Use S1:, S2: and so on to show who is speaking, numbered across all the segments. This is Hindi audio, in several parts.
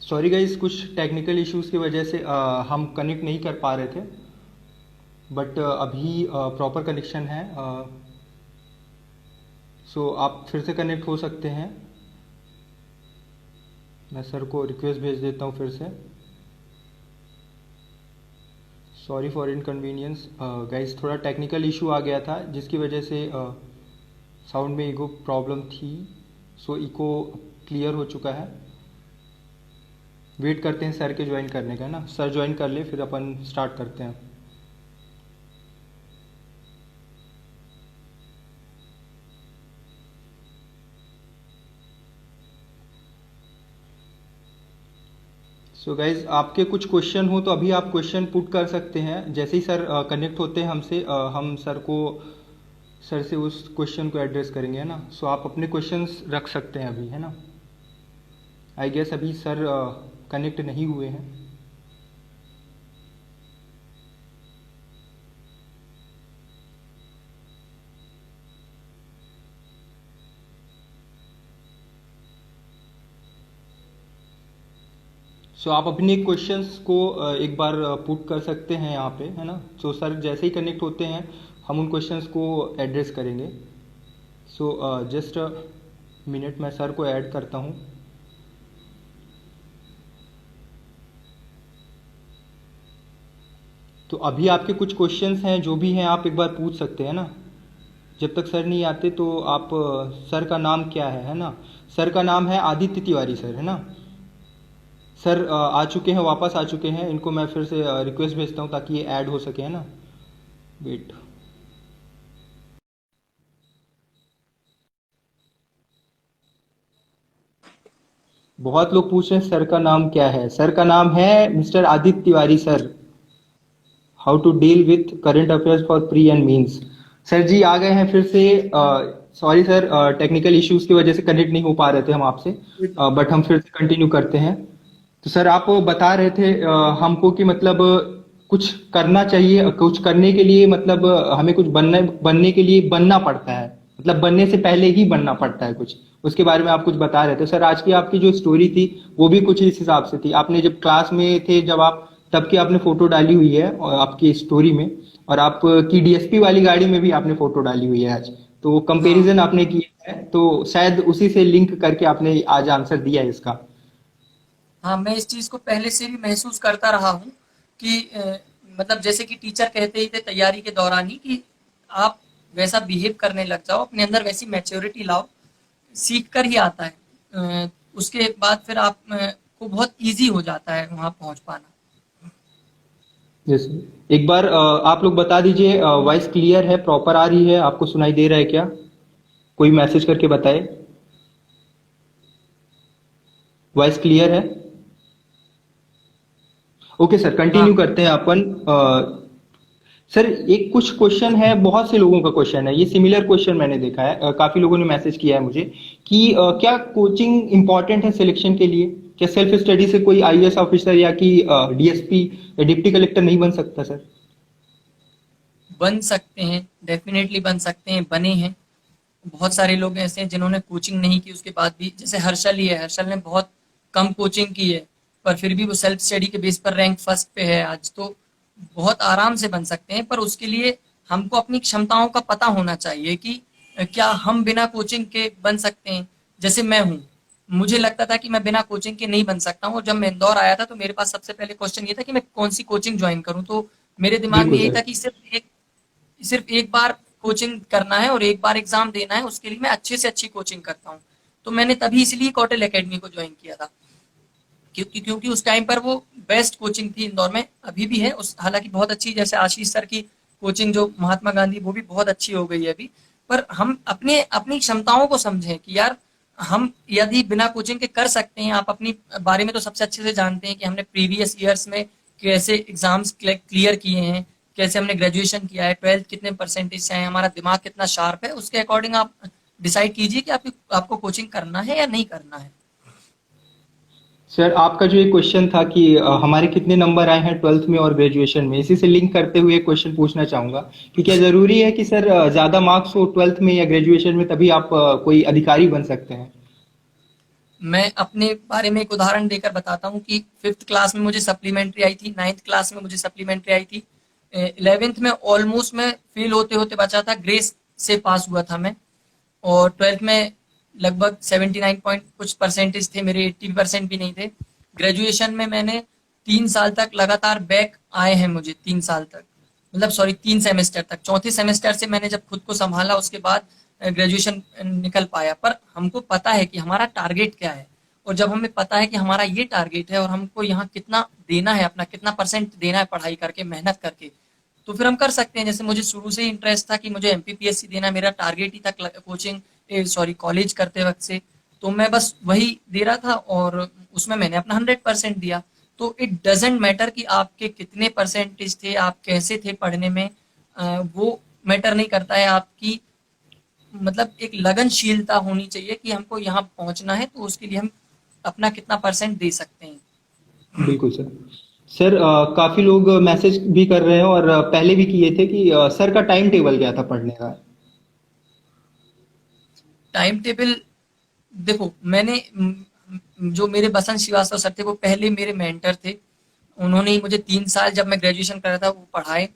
S1: सॉरी गाइस, कुछ टेक्निकल इश्यूज की वजह से हम कनेक्ट नहीं कर पा रहे थे। बट अभी प्रॉपर कनेक्शन है। सो आप फिर से कनेक्ट हो सकते हैं। मैं सर को रिक्वेस्ट भेज देता हूँ फिर से। सॉरी फॉर इनकन्वीनियंस गाइस, थोड़ा टेक्निकल इशू आ गया था जिसकी वजह से साउंड में इको प्रॉब्लम थी। सो इको क्लियर हो चुका है। वेट करते हैं सर के ज्वाइन करने का ना। सर ज्वाइन कर ले फिर अपन स्टार्ट करते हैं। सो गाइज, आपके कुछ क्वेश्चन हो तो अभी आप क्वेश्चन पुट कर सकते हैं। जैसे ही सर कनेक्ट होते हैं हमसे, हम सर से उस क्वेश्चन को एड्रेस करेंगे, है ना। सो आप अपने क्वेश्चंस रख सकते हैं अभी, है ना। आई गेस अभी सर कनेक्ट नहीं हुए हैं। सो आप अपने क्वेश्चंस को एक बार पुट कर सकते हैं यहाँ पे, है ना। सो सर जैसे ही कनेक्ट होते हैं हम उन क्वेश्चंस को एड्रेस करेंगे। सो जस्ट मिनट, मैं सर को ऐड करता हूँ। तो अभी आपके कुछ क्वेश्चंस हैं, जो भी हैं आप एक बार पूछ सकते हैं ना। जब तक सर नहीं आते तो आप सर का नाम क्या है ना। सर का नाम है आदित्य तिवारी सर, है ना। सर आ चुके हैं, वापस आ चुके हैं। इनको मैं फिर से रिक्वेस्ट भेजता हूँ ताकि ये ऐड हो सके, है ना। वेट। बहुत लोग पूछ रहे हैं सर का नाम क्या है। सर का नाम है mister Aditya Tiwari sir. How to deal with current affairs for pre and mains. Sir ji आ गए हैं फिर से। सॉरी सर, टेक्निकल इश्यूज की वजह से कनेक्ट नहीं हो पा रहे थे हम आपसे। बट हम फिर से कंटिन्यू करते हैं। तो सर आप बता रहे थे हमको कि मतलब कुछ करना चाहिए, कुछ करने के लिए मतलब हमें कुछ बनने बनने के लिए बनना पड़ता है। मतलब बनने से पहले ही बनना पड़ता है कुछ। उसके बारे में आप कुछ बता रहे थे सर। आज की आपकी जो स्टोरी थी वो भी कुछ इस हिसाब से थी। आपने जब क्लास में थे, जब आप तब की आपने फोटो डाली हुई है और आपकी स्टोरी में। और आपकी डीएसपी वाली गाड़ी में भी आपने फोटो डाली हुई है आज। तो
S2: हाँ
S1: कंपैरिजन आपने किया है, तो शायद उसी से लिंक करके आपने आज आंसर दिया है इसका।
S2: हाँ, मैं इस चीज को पहले से भी महसूस करता रहा हूँ कि मतलब जैसे कि टीचर कहते ही थे तैयारी के दौरान ही कि आप वैसा बिहेव करने लग जाओ, अपने अंदर वैसी मैच्योरिटी लाओ, सीख कर ही आता है। उसके बाद फिर आप को बहुत इजी हो जाता है वहां पहुंच पाना।
S1: जैसे एक बार आप लोग बता दीजिए, वॉइस क्लियर है, प्रॉपर आ रही है, आपको सुनाई दे रहा है क्या। कोई मैसेज करके बताए। वॉइस क्लियर है। ओके सर,
S2: हाँ
S1: कंटिन्यू करते हैं अपन। सर एक कुछ क्वेश्चन है, बहुत से लोगों का क्वेश्चन है, ये सिमिलर क्वेश्चन मैंने देखा है। काफी लोगों ने मैसेज किया है मुझे कि क्या कोचिंग इंपॉर्टेंट है सिलेक्शन के लिए। क्या सेल्फ स्टडी से कोई आईएएस ऑफिसर या कि डीएसपी या डिप्टी कलेक्टर नहीं बन सकता सर।
S2: बन सकते हैं, डेफिनेटली बन सकते हैं, बने हैं। बहुत सारे लोग ऐसे हैं जिन्होंने कोचिंग नहीं की उसके बाद भी, जैसे हर्षल ही है। हर्षल ने बहुत कम कोचिंग की है पर फिर भी वो सेल्फ स्टडी के बेस पर रैंक फर्स्ट पे है आज। तो बहुत आराम से बन सकते हैं, पर उसके लिए हमको अपनी क्षमताओं का पता होना चाहिए कि क्या हम बिना कोचिंग के बन सकते हैं। जैसे मैं हूँ, मुझे लगता था कि मैं बिना कोचिंग के नहीं बन सकता हूँ, और जब मैं इंदौर आया था तो मेरे पास सबसे पहले क्वेश्चन ये था कि मैं कौन सी कोचिंग ज्वाइन करूँ। तो मेरे दिमाग में
S1: बिल्कुल
S2: यही
S1: सर।
S2: था कि सिर्फ एक बार कोचिंग करना है और एक बार एग्जाम देना है, उसके लिए मैं अच्छे से अच्छी कोचिंग करता हूँ। तो मैंने तभी इसलिए कौटिल एकेडमी को ज्वाइन किया था, क्योंकि उस टाइम पर वो बेस्ट कोचिंग थी इंदौर में, अभी भी है उस, हालांकि बहुत अच्छी, जैसे आशीष सर की कोचिंग जो महात्मा गांधी, वो भी बहुत अच्छी हो गई है अभी। पर हम अपने अपनी क्षमताओं को समझें कि यार हम यदि बिना कोचिंग के कर सकते हैं। आप अपनी बारे में तो सबसे अच्छे से जानते हैं कि हमने प्रीवियस ईयर्स में कैसे एग्जाम्स क्लियर किए हैं, कैसे हमने ग्रेजुएशन किया है, ट्वेल्थ कितने परसेंटेज से है, हमारा दिमाग कितना शार्प है। उसके अकॉर्डिंग आप डिसाइड कीजिए कि आपको कोचिंग करना है या नहीं करना है।
S1: सर आपका जो ये क्वेश्चन था कि हमारे कितने नंबर आए हैं ट्वेल्थ में और ग्रेजुएशन में, इसी से लिंक करते हुए क्वेश्चन पूछना चाहूंगा कि क्या जरूरी है कि सर ज्यादा मार्क्स हो ट्वेल्थ में या ग्रेजुएशन में तभी आप कोई अधिकारी बन सकते हैं।
S2: मैं अपने बारे में एक उदाहरण देकर बताता हूँ कि 5th क्लास में मुझे सप्लीमेंट्री आई थी, 9th क्लास में मुझे सप्लीमेंट्री आई थी, 11th में ऑलमोस्ट मैं फेल होते होते बचा था, ग्रेस से पास हुआ था मैं। और 12th में लगभग 79 पॉइंट कुछ परसेंटेज थे मेरे, 80% भी नहीं थे। ग्रेजुएशन में मैंने 3 साल तक लगातार बैक आए हैं मुझे, 3 साल तक, मतलब सॉरी 3 सेमेस्टर तक। चौथे सेमेस्टर से मैंने जब खुद को संभाला उसके बाद ग्रेजुएशन निकल पाया। पर हमको पता है कि हमारा टारगेट क्या है, और जब हमें पता है कि हमारा ये टारगेट है और हमको यहाँ कितना देना है, अपना कितना परसेंट देना है पढ़ाई करके, मेहनत करके, तो फिर हम कर सकते हैं। जैसे मुझे शुरू से ही इंटरेस्ट था कि मुझे एमपीपीएससी देना, मेरा टारगेट ही था कोचिंग सॉरी कॉलेज करते वक्त से, तो मैं बस वही दे रहा था और उसमें मैंने अपना 100% दिया। तो इट डजेंट मैटर कि आपके कितने परसेंटेज थे, आप कैसे थे पढ़ने में, वो मैटर नहीं करता है। आपकी मतलब एक लगनशीलता होनी चाहिए कि हमको यहाँ पहुंचना है, तो उसके लिए हम अपना कितना परसेंट दे सकते हैं।
S1: बिल्कुल सर। सर काफी लोग मैसेज भी कर रहे हैं और पहले भी किए थे कि सर का टाइम टेबल क्या था पढ़ने का।
S2: टाइम टेबल, देखो मैंने जो मेरे बसंत श्रीवास्तव सर थे वो पहले मेरे मेंटर थे। उन्होंने ही मुझे 3 साल जब मैं ग्रेजुएशन कर रहा था वो पढ़ाए।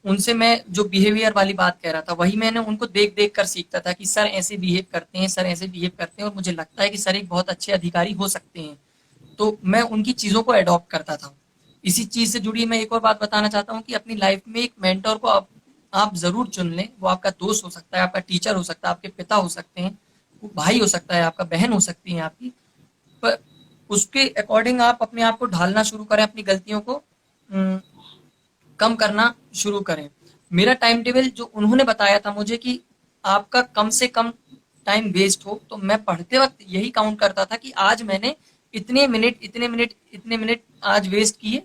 S2: उनसे मैं जो बिहेवियर वाली बात कह रहा था वही मैंने उनको देख देख कर सीखता था कि सर ऐसे बिहेव करते हैं, सर ऐसे बिहेव करते हैं, और मुझे लगता है कि सर एक बहुत अच्छे अधिकारी हो सकते हैं। तो मैं उनकी चीज़ों को अडॉप्ट करता था। इसी चीज़ से जुड़ी मैं एक और बात बताना चाहता हूँ कि अपनी लाइफ में एक मेंटर को आप ज़रूर चुन लें। वो आपका दोस्त हो सकता है, आपका टीचर हो सकता है, आपके पिता हो सकते हैं, वो भाई हो सकता है, आपका बहन हो सकती है आपकी। पर उसके अकॉर्डिंग आप अपने आप को ढालना शुरू करें, अपनी गलतियों को कम करना शुरू करें। मेरा टाइम टेबल जो उन्होंने बताया था मुझे कि आपका कम से कम टाइम वेस्ट हो, तो मैं पढ़ते वक्त यही काउंट करता था कि आज मैंने इतने मिनट इतने मिनट इतने मिनट आज वेस्ट किए।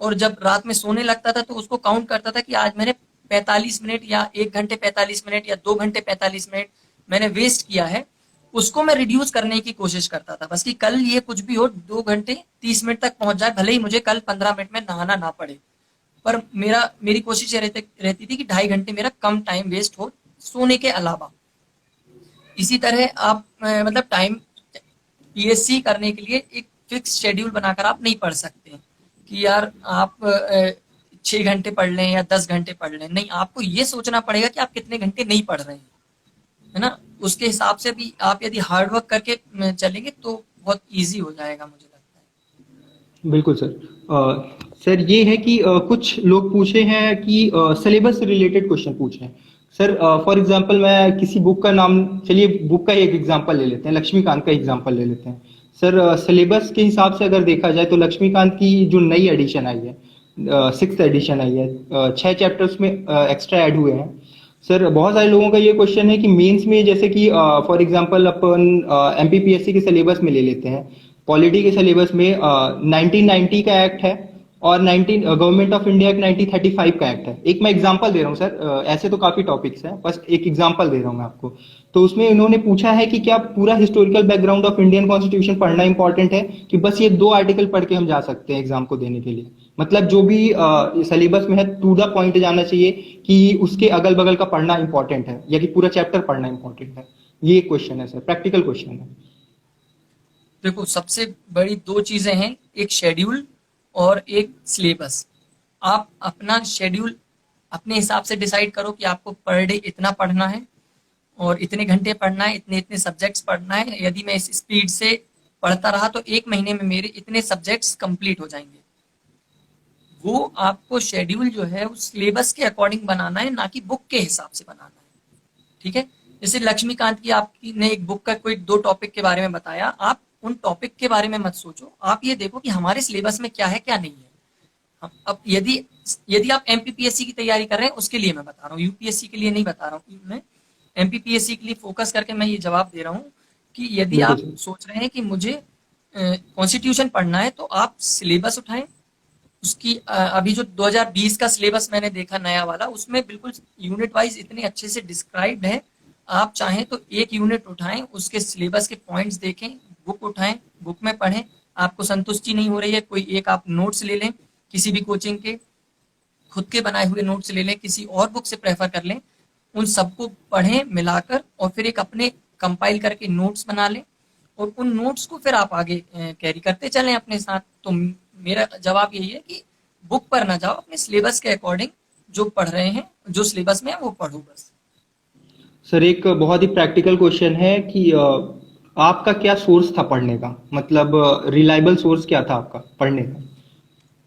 S2: और जब रात में सोने लगता था तो उसको काउंट करता था कि आज मैंने 45 मिनट या 1 घंटे 45 मिनट या 2 घंटे 45 मिनट मैंने वेस्ट किया है। उसको मैं रिड्यूस करने की कोशिश करता था, बस कि कल ये कुछ भी हो 2 घंटे 30 मिनट तक पहुंच जाए, भले ही मुझे कल 15 मिनट में नहाना ना पड़े। पर मेरी कोशिश ये रहती थी कि 2.5 घंटे मेरा कम टाइम वेस्ट हो सोने के अलावा। इसी तरह आप मतलब टाइम पीएससी करने के लिए एक फिक्स शेड्यूल बनाकर आप नहीं पढ़ सकते कि यार आप 6 घंटे पढ़ लें या 10 घंटे पढ़ लें। नहीं, आपको ये सोचना पड़ेगा कि आप कितने घंटे नहीं पढ़ रहे हैं, है ना। उसके हिसाब से भी आप यदि हार्ड वर्क करके चलेंगे तो बहुत इजी हो जाएगा, मुझे लगता है।
S1: बिल्कुल सर। सर ये है कि कुछ लोग पूछे हैं कि सिलेबस से रिलेटेड क्वेश्चन पूछे हैं। सर फॉर एग्जांपल मैं किसी बुक का नाम, चलिए बुक का ही एक एग्जांपल ले लेते हैं, लक्ष्मीकांत का एग्जांपल ले लेते हैं। सर सिलेबस के हिसाब से अगर देखा जाए तो लक्ष्मीकांत की जो नई एडिशन आई है, 6th एडिशन आई है, 6 चैप्टर्स में एक्स्ट्रा ऐड हुए हैं। सर बहुत सारे लोगों का ये क्वेश्चन है कि मेंस में जैसे कि फॉर एग्जांपल अपन एमपीपीएससी के सिलेबस में ले लेते हैं, पॉलिटी के सिलेबस में 1990 का एक्ट है और 19 गवर्नमेंट ऑफ इंडिया का 1935 का एक्ट है। एक मैं एग्जांपल दे रहा हूँ सर, ऐसे तो काफी टॉपिक्स हैं, बस एक एग्जांपल दे रहा हूँ मैं आपको। तो उसमें इन्होंने पूछा है कि क्या पूरा historical background of Indian constitution पढ़ना इंपॉर्टेंट है कि बस ये 2 आर्टिकल पढ़ के हम जा सकते हैं एग्जाम को देने के लिए। मतलब जो भी सिलेबस में है टू द पॉइंट जाना चाहिए कि उसके अगल बगल का पढ़ना इंपॉर्टेंट है या कि पूरा चैप्टर पढ़ना इंपॉर्टेंट है। ये एक क्वेश्चन है सर, प्रैक्टिकल क्वेश्चन है।
S2: देखो सबसे बड़ी दो चीजें हैं, एक शेड्यूल और एक सिलेबस। आप अपना शेड्यूल अपने हिसाब से डिसाइड करो कि आपको पर डे इतना पढ़ना है और इतने घंटे पढ़ना है, इतने इतने सब्जेक्ट्स पढ़ना है। यदि मैं इस स्पीड से पढ़ता रहा तो 1 महीने में मेरे इतने सब्जेक्ट्स कंप्लीट हो जाएंगे। वो आपको शेड्यूल जो है उस सिलेबस के अकॉर्डिंग बनाना है, ना कि बुक के हिसाब से बनाना है। ठीक है। जैसे लक्ष्मीकांत की आपकी ने एक बुक का कोई 2 टॉपिक के बारे में बताया, आप उन टॉपिक के बारे में मत सोचो, आप ये देखो कि हमारे सिलेबस में क्या है क्या नहीं है। अब यदि यदि आप एमपीपीएससी की तैयारी कर रहे हैं उसके लिए मैं बता रहा हूँ, यूपीएससी के लिए नहीं बता रहा हूँ मैं। एमपीपीएससी के लिए फोकस करके मैं ये जवाब दे रहा हूँ कि यदि
S1: बिल्कुल
S2: आप
S1: सर।
S2: सोच रहे हैं कि मुझे कॉन्स्टिट्यूशन पढ़ना है तो आप सिलेबस उठाएं। उसकी अभी जो 2020 का सिलेबस मैंने देखा नया वाला, उसमें बिल्कुल यूनिट वाइज इतने अच्छे से डिस्क्राइब्ड है। आप चाहें तो एक यूनिट उठाएं, उसके सिलेबस के पॉइंट्स देखें, बुक उठाएं, बुक में पढ़ें। आपको संतुष्टि नहीं हो रही है, कोई एक आप नोट्स ले लें किसी भी कोचिंग के, खुद के बनाए हुए नोट्स ले लें, किसी और बुक से प्रेफर कर लें, उन सबको पढ़ें मिलाकर और फिर एक अपने कंपाइल करके नोट्स बना लें और उन नोट्स को फिर आप आगे कैरी करते चलें अपने साथ। तो मेरा जवाब यही है कि बुक पर ना जाओ, अपने सिलेबस के अकॉर्डिंग जो पढ़ रहे हैं, जो सिलेबस में है वो पढ़ो बस।
S1: सर एक बहुत ही प्रैक्टिकल क्वेश्चन है कि आपका क्या सोर्स था पढ़ने का, मतलब रिलायबल सोर्स क्या था आपका पढ़ने का?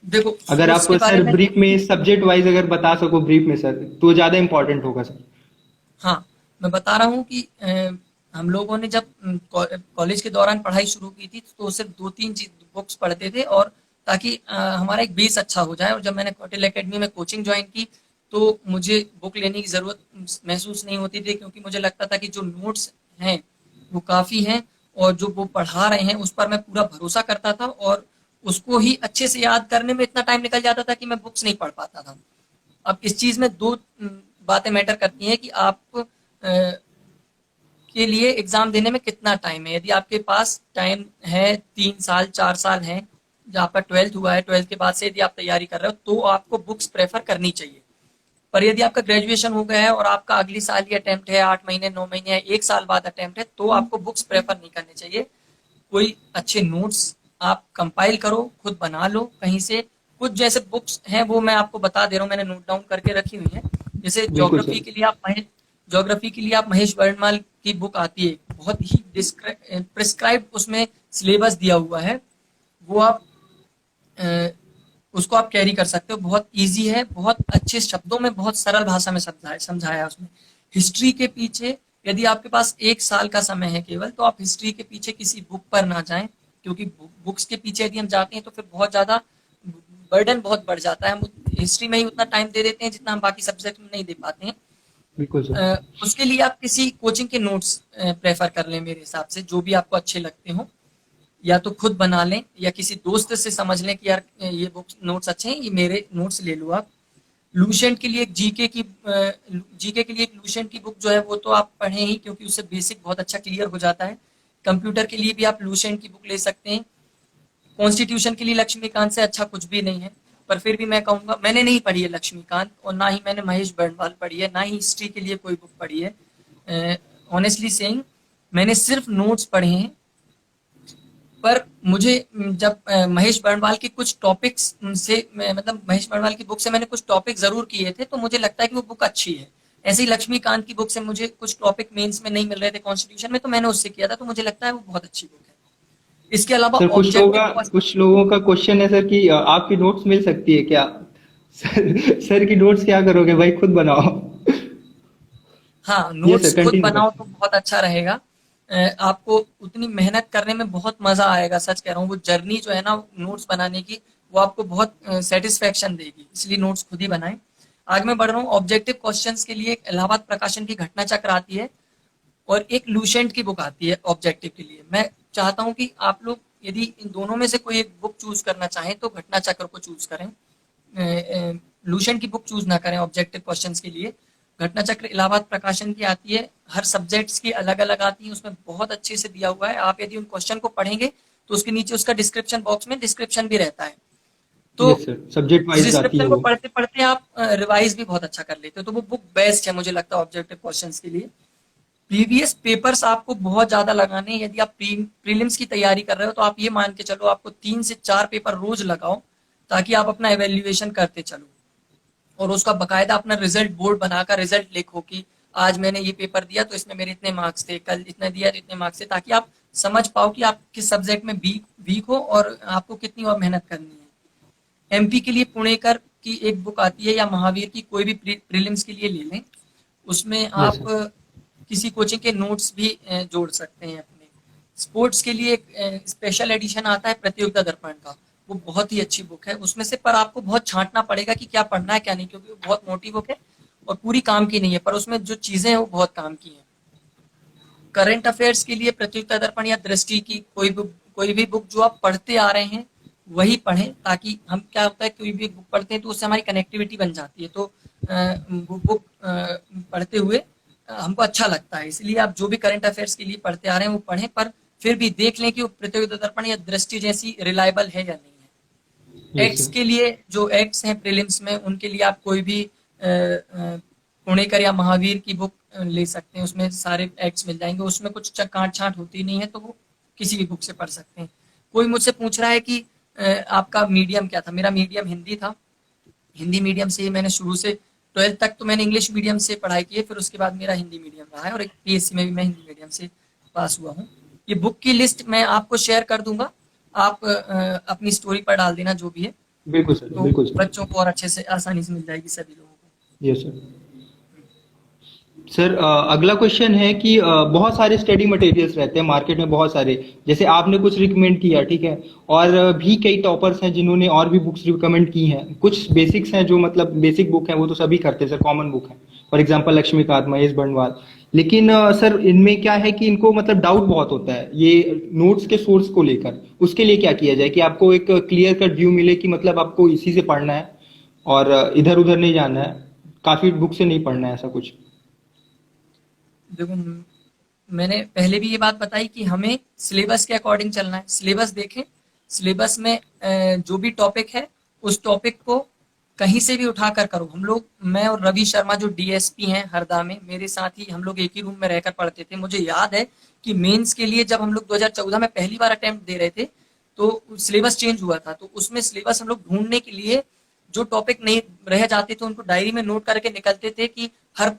S2: देखो
S1: अगर
S2: सोर्स
S1: आप
S2: के बारे
S1: सर
S2: में,
S1: ब्रीफ में सब्जेक्ट वाइज अगर बता सको ब्रीफ में सर, तो ज़्यादा इम्पोर्टेंट होगा सर।
S2: हाँ, मैं बता रहा हूँ कि हम लोगों ने जब कॉलेज के दौरान पढ़ाई शुरू की थी तो सिर्फ 2-3 चीज़ बुक्स पढ़ते थे, और ताकि हमारा एक बेस अच्छा हो जाए। और जब मैंने कौटिल्य एकेडमी में कोचिंग जॉइन की तो मुझे बुक लेने की ज़रूरत महसूस नहीं होती थी, क्योंकि मुझे लगता था कि जो नोट्स हैं वो काफ़ी हैं, और जो वो पढ़ा रहे हैं उस पर मैं पूरा भरोसा करता था, और उसको ही अच्छे से याद करने में इतना टाइम निकल जाता था कि मैं बुक्स नहीं पढ़ पाता था। अब इस चीज़ में 2 बातें मैटर करती हैं कि आप के लिए एग्ज़ाम देने में कितना टाइम है। यदि आपके पास टाइम है 3 साल, 4 साल हैं, जो आपका 12th हुआ है, 12th के बाद से यदि आप तैयारी कर रहे हो, तो आपको बुक्स प्रेफ़र करनी चाहिए। पर यदि आपका ग्रेजुएशन हो गया है और आपका अगली साल ही अटेम्प्ट है, 8 महीने, 9 महीने या 1 साल बाद अटेम्प्ट है, तो आपको बुक्स प्रेफ़र नहीं करने चाहिए। कोई अच्छे नोट्स आप कंपाइल करो, खुद बना लो कहीं से। कुछ जैसे बुक्स हैं वो मैं आपको बता दे रहा हूँ, मैंने नोट डाउन करके रखी हुई हैं। जैसे
S1: बिल्कुल सर।
S2: ज्योग्राफी के लिए आप महेश वर्णमाल की बुक आती है, बहुत ही प्रिस्क्राइब उसमें सिलेबस दिया हुआ है। वो आप अ, उसको आप कैरी कर सकते हो, बहुत ईजी है, बहुत अच्छे शब्दों में, बहुत सरल भाषा में समझाया समझाया है उसमें। हिस्ट्री के पीछे यदि आपके पास 1 साल का समय है केवल, तो आप हिस्ट्री के पीछे किसी बुक पर ना जाएं, क्योंकि बुक्स के पीछे यदि हम जाते हैं तो फिर बहुत ज़्यादा बर्डन बहुत बढ़ जाता है। हम हिस्ट्री में ही उतना टाइम दे देते हैं जितना हम बाकी सब्जेक्ट में नहीं दे पाते हैं।
S1: बिल्कुल सर।
S2: उसके लिए आप किसी कोचिंग के नोट्स प्रेफर कर लें मेरे हिसाब से, जो भी आपको अच्छे लगते हो। या तो खुद बना लें या किसी दोस्त से समझ लें कि यार ये बुक नोट्स अच्छे हैं, ये मेरे नोट्स ले लो आप। लूसेंट के लिए एक जीके के लिए एक लूसेंट की बुक जो है वो तो आप पढ़ें ही, क्योंकि उससे बेसिक बहुत अच्छा क्लियर हो जाता है। कंप्यूटर के लिए भी आप लूसेंट की बुक ले सकते हैं। कॉन्स्टिट्यूशन के लिए लक्ष्मीकांत से अच्छा कुछ भी नहीं है। पर फिर भी मैं कहूँगा, मैंने नहीं पढ़ी है लक्ष्मीकांत, और ना ही मैंने महेश बर्णवाल पढ़ी है, ना ही हिस्ट्री के लिए कोई बुक पढ़ी है। ऑनेस्टली सेइंग, मैंने सिर्फ नोट्स पढ़े हैं। पर मुझे जब महेश बर्णवाल के कुछ टॉपिक्स से मतलब महेश बर्णवाल की बुक से मैंने कुछ टॉपिक जरूर किए थे, तो मुझे लगता है कि वो बुक अच्छी है। ऐसे ही लक्ष्मीकांत की बुक से मुझे कुछ टॉपिक मेंस में नहीं मिल रहे थे कॉन्स्टिट्यूशन में, तो मैंने उससे किया था, तो मुझे लगता है वो बहुत अच्छी बुक है। इसके अलावा
S1: सर
S2: ऑब्जेक्टिव,
S1: कुछ लोगों का क्वेश्चन है सर कि आपकी नोट्स मिल सकती है क्या? सर की नोट्स क्या करोगे भाई, खुद बनाओ।
S2: हाँ,
S1: ये सर
S2: नोट्स खुद
S1: कंटिन्यू कर
S2: बनाओ तो
S1: सर।
S2: बहुत अच्छा रहेगा। आपको उतनी मेहनत करने में बहुत मजा आएगा, सच कह रहा हूँ। वो जर्नी जो है ना नोट्स बनाने की, वो आपको बहुत सेटिस्फेक्शन देगी, इसलिए नोट्स खुद ही बनाएं। आगे मैं बढ़ रहा हूँ। ऑब्जेक्टिव क्वेश्चंस के लिए एक इलाहाबाद प्रकाशन की घटना चक्र आती है, और एक लूसेंट की बुक आती है ऑब्जेक्टिव के लिए। मैं चाहता हूँ कि आप लोग यदि इन दोनों में से कोई एक बुक चूज करना चाहें तो घटना चक्र को चूज करें। लूसेंट की बुक चूज ना करें ऑब्जेक्टिव क्वेश्चंस के लिए। घटना चक्र इलाहाबाद प्रकाशन की आती है, हर सब्जेक्ट्स की अलग अलग आती है, उसमें बहुत अच्छे से दिया हुआ है। आप यदि उन क्वेश्चन को पढ़ेंगे तो उसके नीचे उसका डिस्क्रिप्शन बॉक्स में डिस्क्रिप्शन भी रहता है। तो
S1: यस सर, सब्जेक्ट
S2: उस
S1: वाइज आती है
S2: डिस्क्रिप्शन को
S1: वो।
S2: पढ़ते पढ़ते आप रिवाइज भी बहुत अच्छा कर लेते हो, तो वो बुक बेस्ट है मुझे लगता है ऑब्जेक्टिव क्वेश्चंस के लिए। प्रीवियस पेपर्स आपको बहुत ज्यादा लगाने हैं। यदि आप प्रीलिम्स की तैयारी कर रहे हो तो आप ये मान के चलो आपको 3 से 4 पेपर रोज लगाओ, ताकि आप अपना एवेल्युएशन करते चलो, और उसका बकायदा अपना रिजल्ट बोर्ड बनाकर रिजल्ट लिखो कि आज मैंने ये पेपर दिया तो इसमें मेरे इतने मार्क्स थे, कल इतने दिया तो इतने मार्क्स थे, ताकि आप समझ पाओ कि आप किस सब्जेक्ट में वीक हो और आपको कितनी और मेहनत करनी है। एमपी के लिए पुणेकर की एक बुक आती है, या महावीर की, कोई भी प्रीलिम्स के लिए ले लें। उसमें
S1: यस
S2: आप
S1: सर।
S2: किसी कोचिंग के नोट्स भी जोड़ सकते हैं अपने। स्पोर्ट्स के लिए एक स्पेशल एडिशन आता है प्रतियोगिता दर्पण का, वो बहुत ही अच्छी बुक है। उसमें से पर आपको बहुत छांटना पड़ेगा कि क्या पढ़ना है क्या नहीं, क्योंकि वो बहुत मोटी बुक है और पूरी काम की नहीं है, पर उसमें जो चीजें हैं वो बहुत काम की हैं। करंट अफेयर्स के लिए प्रतियोगिता दर्पण या दृष्टि की कोई भी बुक जो आप पढ़ते आ रहे हैं वही पढ़ें, ताकि हम क्या होता है कोई भी बुक पढ़ते हैं तो उससे हमारी कनेक्टिविटी बन जाती है, तो वो बुक पढ़ते हुए हमको अच्छा लगता है। इसलिए आप जो भी करंट अफेयर्स के लिए पढ़ते आ रहे हैं वो पढ़ें, पर फिर भी देख लें कि वो प्रतियोगिता दर्पण या दृष्टि जैसी रिलायबल है या नहीं है।
S1: Yes
S2: acts
S1: sir.
S2: के लिए जो एक्ट्स हैं प्रीलिम्स में, उनके लिए आप कोई भी पुणेकर या महावीर की बुक ले सकते हैं, उसमें सारे एक्ट्स मिल जाएंगे, उसमें कुछ काट छांट होती नहीं है, तो वो किसी भी बुक से पढ़ सकते हैं। कोई मुझसे पूछ रहा है कि आपका मीडियम क्या था? मेरा मीडियम हिंदी था। हिंदी मीडियम से ही मैंने शुरू से 12th तक तो मैंने इंग्लिश मीडियम से पढ़ाई की है, फिर उसके बाद मेरा हिंदी मीडियम रहा है और एक पीएससी में भी मैं हिंदी मीडियम से पास हुआ हूँ। ये बुक की लिस्ट मैं आपको शेयर कर दूंगा, आप अपनी स्टोरी पर डाल देना जो भी है,
S1: बिल्कुल सर,
S2: तो
S1: बिल्कुल सर।
S2: बच्चों को और अच्छे से आसानी से मिल जाएगी सभी लोगों को।
S1: Yes sir. सर अगला क्वेश्चन है कि बहुत सारे स्टडी मटेरियल्स रहते हैं मार्केट में, बहुत सारे, जैसे आपने कुछ रिकमेंड किया, ठीक है, और भी कई टॉपर्स हैं जिन्होंने और भी बुक्स रिकमेंड की हैं। कुछ बेसिक्स हैं जो मतलब बेसिक बुक हैं, वो तो सभी करते हैं सर, कॉमन बुक है, फॉर एग्जांपल लक्ष्मीकांत, महेश बंडवाल। लेकिन सर इनमें क्या है कि इनको मतलब डाउट बहुत होता है ये नोट्स के सोर्स को लेकर। उसके लिए क्या किया जाए कि आपको एक क्लियर कट व्यू मिले कि मतलब आपको इसी से पढ़ना है और इधर उधर नहीं जाना है, काफी बुक से नहीं पढ़ना है, ऐसा कुछ।
S2: देखो, मैंने पहले भी ये बात बताई कि हमें सिलेबस के अकॉर्डिंग चलना है। सिलेबस देखें, सिलेबस में जो भी टॉपिक है उस टॉपिक को कहीं से भी उठाकर करो। हम लोग, मैं और रवि शर्मा जो डीएसपी हैं हरदा में, मेरे साथ ही हम लोग एक ही रूम में रहकर पढ़ते थे। मुझे याद है कि मेंस के लिए जब हम लोग 2014 में पहली बार अटेम्प्ट दे रहे थे तो सिलेबस चेंज हुआ था, तो उसमें सिलेबस हम लोग ढूंढने के लिए जो टॉपिक नहीं रह जाते थे उनको डायरी में नोट करके निकलते थे कि हर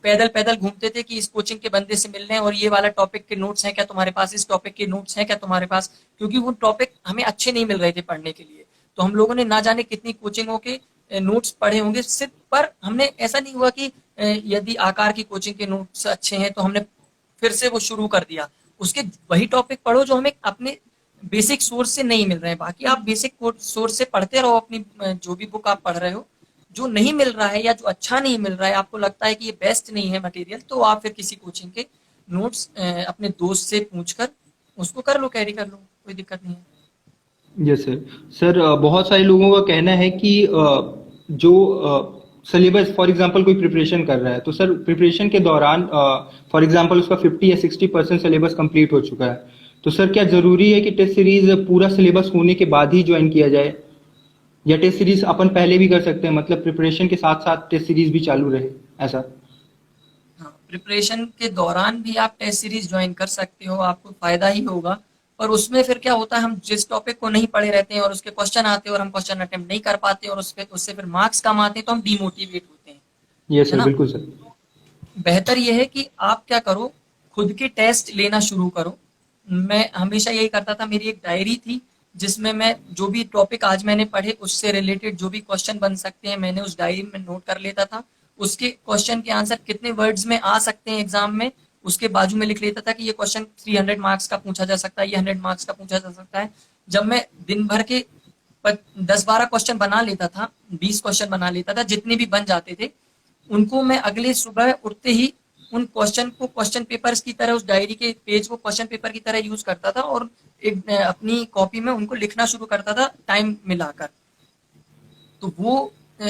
S2: पैदल पैदल घूमते थे कि इस कोचिंग के बंदे से मिलने हैं और ये वाला टॉपिक के नोट्स हैं क्या तुम्हारे पास, इस टॉपिक के नोट्स हैं क्या तुम्हारे पास, क्योंकि वो टॉपिक हमें अच्छे नहीं मिल रहे थे पढ़ने के लिए। तो हम लोगों ने ना जाने कितनी कोचिंगों के नोट्स पढ़े होंगे सिर्फ, पर हमने ऐसा नहीं हुआ कि यदि आकार की कोचिंग के नोट्स अच्छे हैं तो हमने फिर से वो शुरू कर दिया। उसके वही टॉपिक पढ़ो जो हमें अपने बेसिक सोर्स से नहीं मिल रहे हैं। बाकी आप बेसिक सोर्स से पढ़ते रहो अपनी जो भी बुक आप पढ़ रहे हो। जो नहीं मिल रहा है या जो अच्छा नहीं मिल रहा है, आपको लगता है कि ये बेस्ट नहीं है मटेरियल, तो आप फिर किसी कोचिंग के नोट्स अपने दोस्त से पूछकर उसको कर लो, कैरी कर लो, कोई दिक्कत नहीं है।
S1: Yes sir. सर बहुत सारे लोगों का कहना है कि जो सिलेबस, फॉर एग्जांपल कोई प्रिपरेशन कर रहा है तो सर प्रिपरेशन के दौरान फॉर एग्जांपल उसका 50 या 60% सिलेबस कंप्लीट हो चुका है, तो सर क्या जरूरी है कि टेस्ट सीरीज पूरा सिलेबस होने के बाद ही ज्वाइन किया जाए, या टेस्ट सीरीज अपन पहले भी कर सकते हैं, मतलब प्रिपरेशन के साथ साथ टेस्ट सीरीज भी चालू रहे, ऐसा?
S2: हाँ, प्रिपरेशन के दौरान भी आप टेस्ट सीरीज ज्वाइन कर सकते हो, आपको फायदा ही होगा। पर उसमें फिर क्या होता है, हम जिस टॉपिक को नहीं पढ़े रहते हैं और उसके क्वेश्चन आते हैं और हम क्वेश्चन अटेम्प्ट नहीं कर पाते और उससे फिर मार्क्स कम आते हैं तो हम डिमोटिवेट होते हैं,
S1: यस
S2: है
S1: सर,
S2: ना।
S1: बिल्कुल सर।
S2: बेहतर यह है कि आप क्या करो, खुद के टेस्ट लेना शुरू करो। मैं हमेशा यही करता था, मेरी एक डायरी थी जिसमें मैं जो भी टॉपिक आज मैंने पढ़े उससे रिलेटेड जो भी क्वेश्चन बन सकते हैं मैंने उस डायरी में नोट कर लेता था। उसके क्वेश्चन के आंसर कितने वर्ड्स में आ सकते हैं एग्जाम में, उसके बाजू में लिख लेता था कि ये क्वेश्चन 300 मार्क्स का पूछा जा सकता है, ये 100 मार्क्स का पूछा जा सकता है। जब मैं दिन भर के 10-12 क्वेश्चन बना लेता था, 20 क्वेश्चन बना लेता था, जितने भी बन जाते थे उनको मैं अगले सुबह उठते ही उन क्वेश्चन को क्वेश्चन पेपर्स की तरह, उस डायरी के पेज को क्वेश्चन पेपर की तरह यूज करता था और एक अपनी कॉपी में उनको लिखना शुरू करता था टाइम मिलाकर। तो वो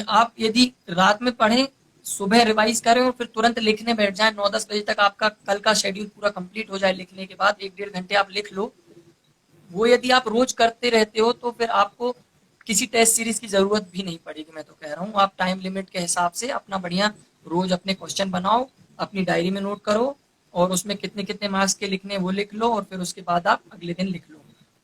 S2: आप यदि रात में पढ़ें, सुबह रिवाइज करें और फिर तुरंत लिखने बैठ जाएं, 9-10 बजे तक आपका कल का शेड्यूल पूरा कंप्लीट हो जाए, लिखने के बाद 1-1.5 घंटे आप लिख लो। वो यदि आप रोज करते रहते हो तो फिर आपको किसी टेस्ट सीरीज की जरूरत भी नहीं पड़ेगी। मैं तो कह रहा हूँ आप टाइम लिमिट के हिसाब से अपना बढ़िया रोज अपने क्वेश्चन बनाओ, अपनी डायरी में नोट करो और उसमें कितने कितने मार्क्स के लिखने हैं वो लिख लो और फिर उसके बाद आप अगले दिन लिख लो।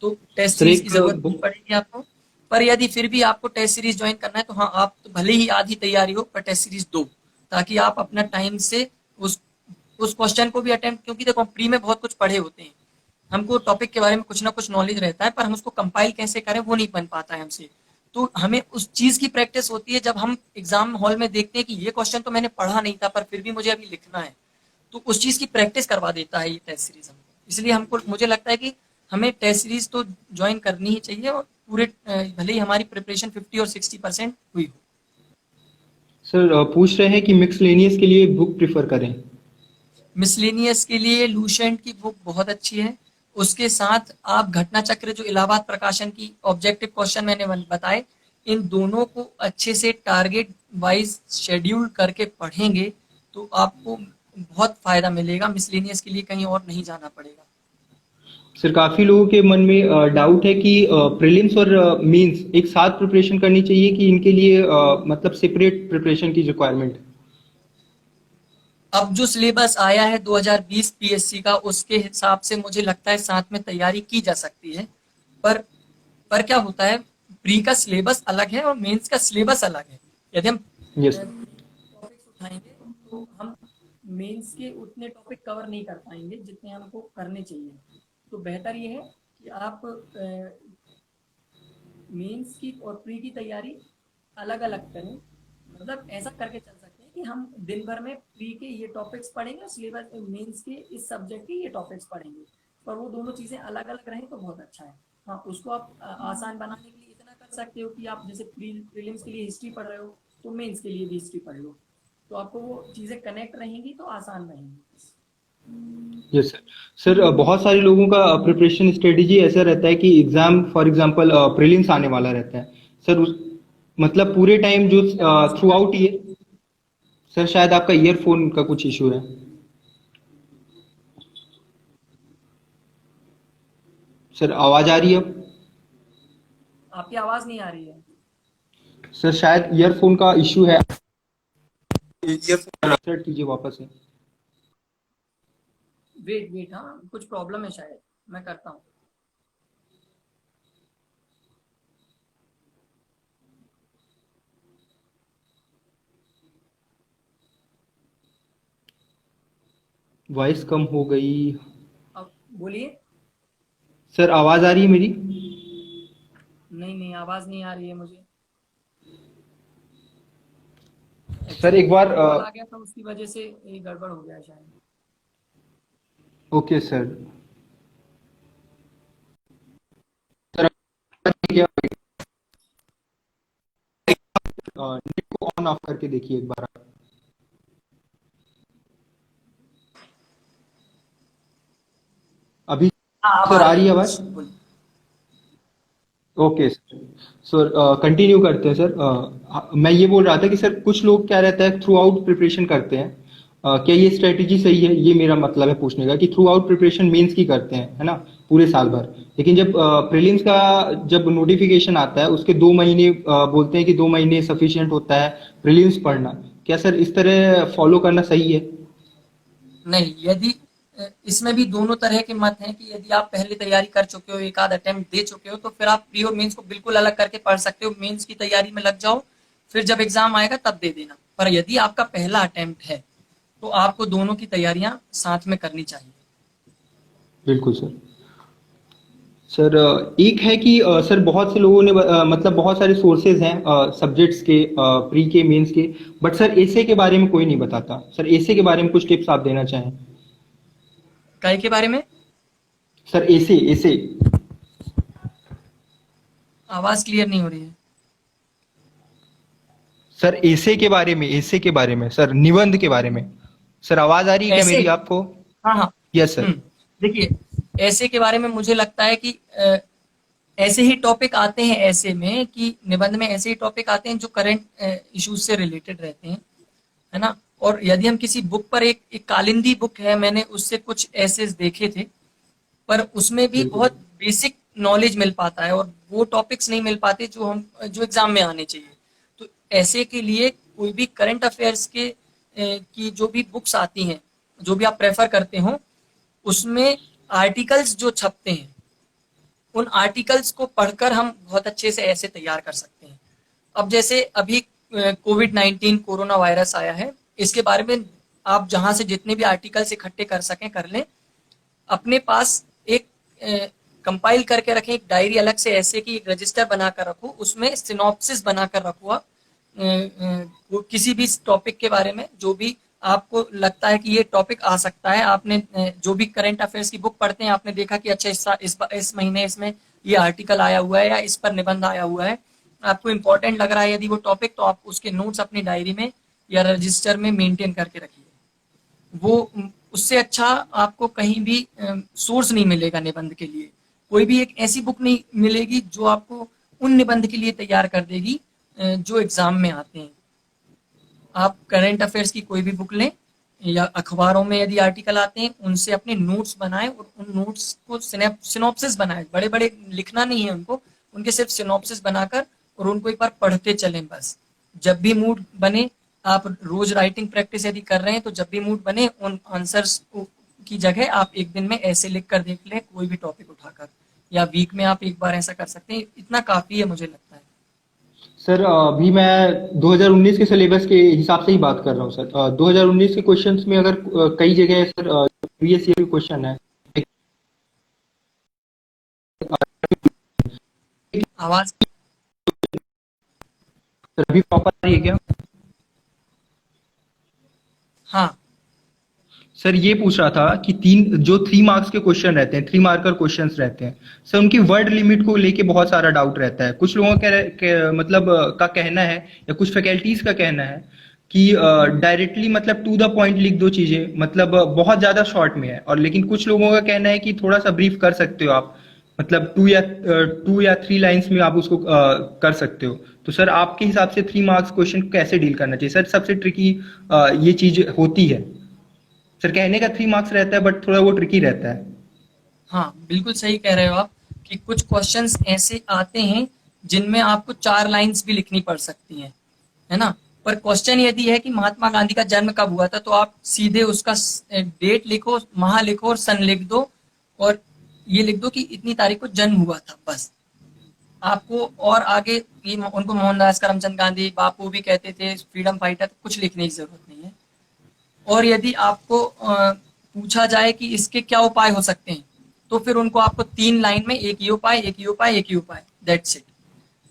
S2: तो टेस्ट
S1: सर
S2: सीरीज की
S1: एक
S2: जरूरत नहीं पड़ेगी आपको। पर यदि फिर भी आपको टेस्ट सीरीज ज्वाइन करना है तो हाँ, आप तो भले ही आधी तैयारी हो पर टेस्ट सीरीज दो, ताकि आप अपना टाइम से उस क्वेश्चन को भी अटेम्प्ट, क्योंकि देखो प्री में बहुत कुछ पढ़े होते हैं, हमको टॉपिक के बारे में कुछ ना कुछ नॉलेज रहता है, पर हम उसको कंपाइल कैसे करें वो नहीं बन पाता है हमसे। तो हमें उस चीज की प्रैक्टिस होती है जब हम एग्जाम हॉल में देखते हैं कि ये क्वेश्चन तो मैंने पढ़ा नहीं था पर फिर भी मुझे अभी लिखना है, तो उस चीज की प्रैक्टिस करवा देता है ये टेस्ट सीरीज हमको। इसलिए हमको, मुझे लगता है कि हमें टेस्ट सीरीज तो ज्वाइन करनी ही चाहिए और पूरे भले ही हमारी प्रिपरेशन 50 और 60% हुई हो।
S1: सर पूछ रहे हैं कि मिक्सलेनियस के लिए बुक प्रिफर करें।
S2: मिसलेनियस के लिए लूसेंट की बुक बहुत अच्छी है। उसके साथ आप घटना चक्र जो इलाहाबाद प्रकाशन की ऑब्जेक्टिव क्वेश्चन मैंने बताए, इन दोनों को अच्छे से टारगेट वाइज शेड्यूल करके पढ़ेंगे तो आपको बहुत फायदा मिलेगा। मिसलेनियस के लिए कहीं और नहीं जाना पड़ेगा।
S1: सर काफी लोगों के मन में डाउट है कि प्रीलिम्स और मेंस एक साथ प्रिपरेशन करनी चाहिए कि इनके लिए मतलब सेपरेट प्रिपरेशन की रिक्वायरमेंट?
S2: अब जो सिलेबस आया है 2020 पीएससी का, उसके हिसाब से मुझे लगता है साथ में तैयारी की जा सकती है। पर पर क्या होता है, प्री का सिलेबस अलग है और मेंस का सिलेबस अलग है। यदि हम
S1: यस
S2: टॉपिक्स उठाएंगे तो हम मेंस के उतने टॉपिक कवर नहीं कर पाएंगे जितने हमको करने चाहिए। तो बेहतर ये है कि आप मेंस की और प्री की तैयारी अलग अलग करें। मतलब ऐसा करके चल सकते हैं कि हम दिन भर में प्री के ये टॉपिक्स पढ़ेंगे और सिलेबस मेंस के इस सब्जेक्ट के ये टॉपिक्स पढ़ेंगे, पर वो दोनों चीज़ें अलग अलग रहें तो बहुत अच्छा है। हाँ, उसको आप आसान बनाने के लिए इतना कर सकते हो कि आप जैसे प्रीलिम्स के लिए हिस्ट्री पढ़ रहे हो तो मेंस के लिए भी हिस्ट्री पढ़ लो, तो आपको वो चीज़ें कनेक्ट रहेंगी तो आसान रहेंगी।
S1: Yes sir. सर बहुत सारे लोगों का प्रिपरेशन स्ट्रेटेजी ऐसा रहता है कि एग्जाम फॉर एग्जांपल प्रीलिम्स आने वाला रहता है सर उस मतलब पूरे टाइम जो
S2: आपकी आवाज़
S1: थ्रू
S2: नहीं आ
S1: आउट
S2: रही है।
S1: ईयर। सर शायद आपका ईयरफोन का कुछ इशू है। सर आवाज आ रही है अब?
S2: आपकी आवाज़ नहीं आ रही है।
S1: सर शायद ईयरफोन का इशू है। ईयरफोन इंसर्ट कीजिए वापस से।
S2: वेट वेट, हाँ कुछ प्रॉब्लम है शायद, मैं करता हूँ।
S1: वॉइस कम हो गई।
S2: अब बोलिए।
S1: सर आवाज आ रही है मेरी?
S2: नहीं नहीं, आवाज़ नहीं आ रही है मुझे।
S1: सर
S2: एक्चुअली
S1: एक बार
S2: एक कॉल आ गया था, उसकी वजह से ये गड़बड़ हो गया है शायद।
S1: Okay sir. सर क्या नेट को ऑन ऑफ करके देखिए एक बार आप। अभी
S2: हाँ, अब
S1: सर
S2: आ
S1: आ
S2: रही
S1: रही
S2: है
S1: है आवाज?
S2: आवाज़, बोलिए।
S1: ओके सर कंटिन्यू करते हैं सर। मैं ये बोल रहा था कि सर कुछ लोग क्या रहता है थ्रू आउट प्रिपरेशन करते हैं। क्या ये स्ट्रेटेजी सही है, ये मेरा मतलब है पूछने का कि थ्रू आउट प्रिपरेशन मेंस की करते हैं है ना पूरे साल भर, लेकिन जब प्रीलिम्स का जब नोटिफिकेशन आता है उसके 2 महीने बोलते हैं कि 2 महीने सफिशिएंट होता है प्रीलिम्स पढ़ना। क्या सर इस तरह फॉलो करना सही है?
S2: नहीं, यदि इसमें भी दोनों तरह के मत हैं कि यदि आप पहले तैयारी कर चुके हो, एक आध अटेम्प्ट दे चुके हो, तो फिर आप प्री और मेंस को बिल्कुल अलग करके पढ़ सकते हो। मेंस की तैयारी में लग जाओ, फिर जब एग्जाम आएगा तब दे देना। पर यदि आपका पहला अटेम्प्ट है तो आपको दोनों की तैयारियां साथ में करनी चाहिए।
S1: बिल्कुल सर। सर एक है कि सर बहुत से लोगों ने मतलब बहुत सारे सोर्सेज हैं सब्जेक्ट्स के प्री के मेंस के, बट सर एसे के बारे में कोई नहीं बताता। सर एसे के बारे में कुछ टिप्स आप देना चाहें?
S2: काय के बारे में?
S1: सर एसे एसे
S2: आवाज क्लियर नहीं हो रही है।
S1: सर एसे के बारे में, एसे के बारे में सर, निबंध के बारे में। सर आवाज आ रही है क्या
S2: ऐसे,
S1: मेरी आपको?
S2: हाँ हाँ।
S1: Yes sir.
S2: देखिए, ऐसे के बारे में मुझे लगता है कि ऐसे ही टॉपिक आते हैं ऐसे में, कि निबंध में ऐसे ही टॉपिक आते हैं जो करंट इश्यूज से रिलेटेड रहते हैं, है ना। और यदि हम किसी बुक पर, एक कालिंदी बुक है, मैंने उससे कुछ ऐसे देखे थे, पर उसमें भी
S1: बिल्कुल
S2: बहुत बेसिक नॉलेज मिल पाता है और वो टॉपिक्स नहीं मिल पाते जो एग्जाम में आने चाहिए। तो ऐसे के लिए कोई भी करंट अफेयर्स के की जो भी बुक्स आती हैं, जो भी आप प्रेफर करते हो, उसमें आर्टिकल्स जो छपते हैं, उन आर्टिकल्स को पढ़कर हम बहुत अच्छे से ऐसे तैयार कर सकते हैं। अब जैसे अभी कोविड-19 कोरोना वायरस आया है, इसके बारे में आप जहां से जितने भी आर्टिकल्स इकट्ठे कर सकें कर लें। अपने पास एक कंपाइल करके रखें, एक डायरी अलग से ऐसे की एक रजिस्टर बनाकर रखो, उसमें सिनॉप्सिस बनाकर रखो आप। वो किसी भी टॉपिक के बारे में जो भी आपको लगता है कि ये टॉपिक आ सकता है, आपने जो भी करंट अफेयर्स की बुक पढ़ते हैं, आपने देखा कि अच्छा इस महीने इसमें ये आर्टिकल आया हुआ है या इस पर निबंध आया हुआ है, आपको इम्पोर्टेंट लग रहा है यदि वो टॉपिक, तो आप उसके नोट्स अपनी डायरी में या रजिस्टर में मेंटेन करके रखिए। वो उससे अच्छा आपको कहीं भी सोर्स नहीं मिलेगा निबंध के लिए। कोई भी एक ऐसी बुक नहीं मिलेगी जो आपको उन निबंध के लिए तैयार कर देगी जो एग्जाम में आते हैं। आप करंट अफेयर्स की कोई भी बुक लें या अखबारों में यदि आर्टिकल आते हैं, उनसे अपने नोट्स बनाएं और उन नोट्स को सिनॉप्सिस बनाएं। बड़े बड़े लिखना नहीं है उनको, उनके सिर्फ सिनॉप्सिस बनाकर और उनको एक बार पढ़ते चलें बस। जब भी मूड बने आप रोज राइटिंग प्रैक्टिस यदि कर रहे हैं तो जब भी मूड बने उन आंसर्स की जगह आप एक दिन में ऐसे लिख कर देख लें, कोई भी टॉपिक उठाकर, या वीक में आप एक बार ऐसा कर सकते हैं, इतना काफी है मुझे लगता है।
S1: सर अभी मैं 2019 के सिलेबस के हिसाब से ही बात कर रहा हूँ सर। 2019 के क्वेश्चंस में अगर कई जगह सर प्रीवियस ईयर के क्वेश्चन है।
S2: आवाज।
S1: सर अभी प्रॉपर आ रही है क्या?
S2: हाँ।
S1: सर ये पूछ रहा था कि तीन जो 3 मार्क्स के क्वेश्चन रहते हैं, 3 मार्कर क्वेश्चंस रहते हैं सर, उनकी वर्ड लिमिट को लेके बहुत सारा डाउट रहता है। कुछ लोगों मतलब का कहना है या कुछ फैकल्टीज का कहना है कि डायरेक्टली मतलब टू द पॉइंट लिख दो चीजें, मतलब बहुत ज्यादा शॉर्ट में है। और लेकिन कुछ लोगों का कहना है कि थोड़ा सा ब्रीफ कर सकते हो आप, मतलब 2 या 3 लाइंस में आप उसको कर सकते हो। तो सर आपके हिसाब से 3 मार्क्स क्वेश्चन कैसे डील करना चाहिए सर? सबसे ट्रिकी ये चीज होती है सर। कहने का 3 मार्क्स रहता है बट थोड़ा वो ट्रिकी रहता है।
S2: हाँ, बिल्कुल सही कह रहे हो आप कि कुछ क्वेश्चंस ऐसे आते हैं जिनमें आपको 4 लाइन्स भी लिखनी पड़ सकती हैं, है ना? पर क्वेश्चन यदि है कि महात्मा गांधी का जन्म कब हुआ था, तो आप सीधे उसका डेट लिखो, माह लिखो और सन लिख दो, और ये लिख दो कि इतनी तारीख को जन्म हुआ था, बस। आपको और आगे ये उनको मोहनदास करमचंद गांधी, बापू भी कहते थे, फ्रीडम फाइटर, कुछ लिखने की जरूरत नहीं है। और यदि आपको पूछा जाए कि इसके क्या उपाय हो सकते हैं, तो फिर उनको आपको 3 लाइन में एक ये उपाय, एक ये उपाय, एक ये उपाय, दैट्स इट।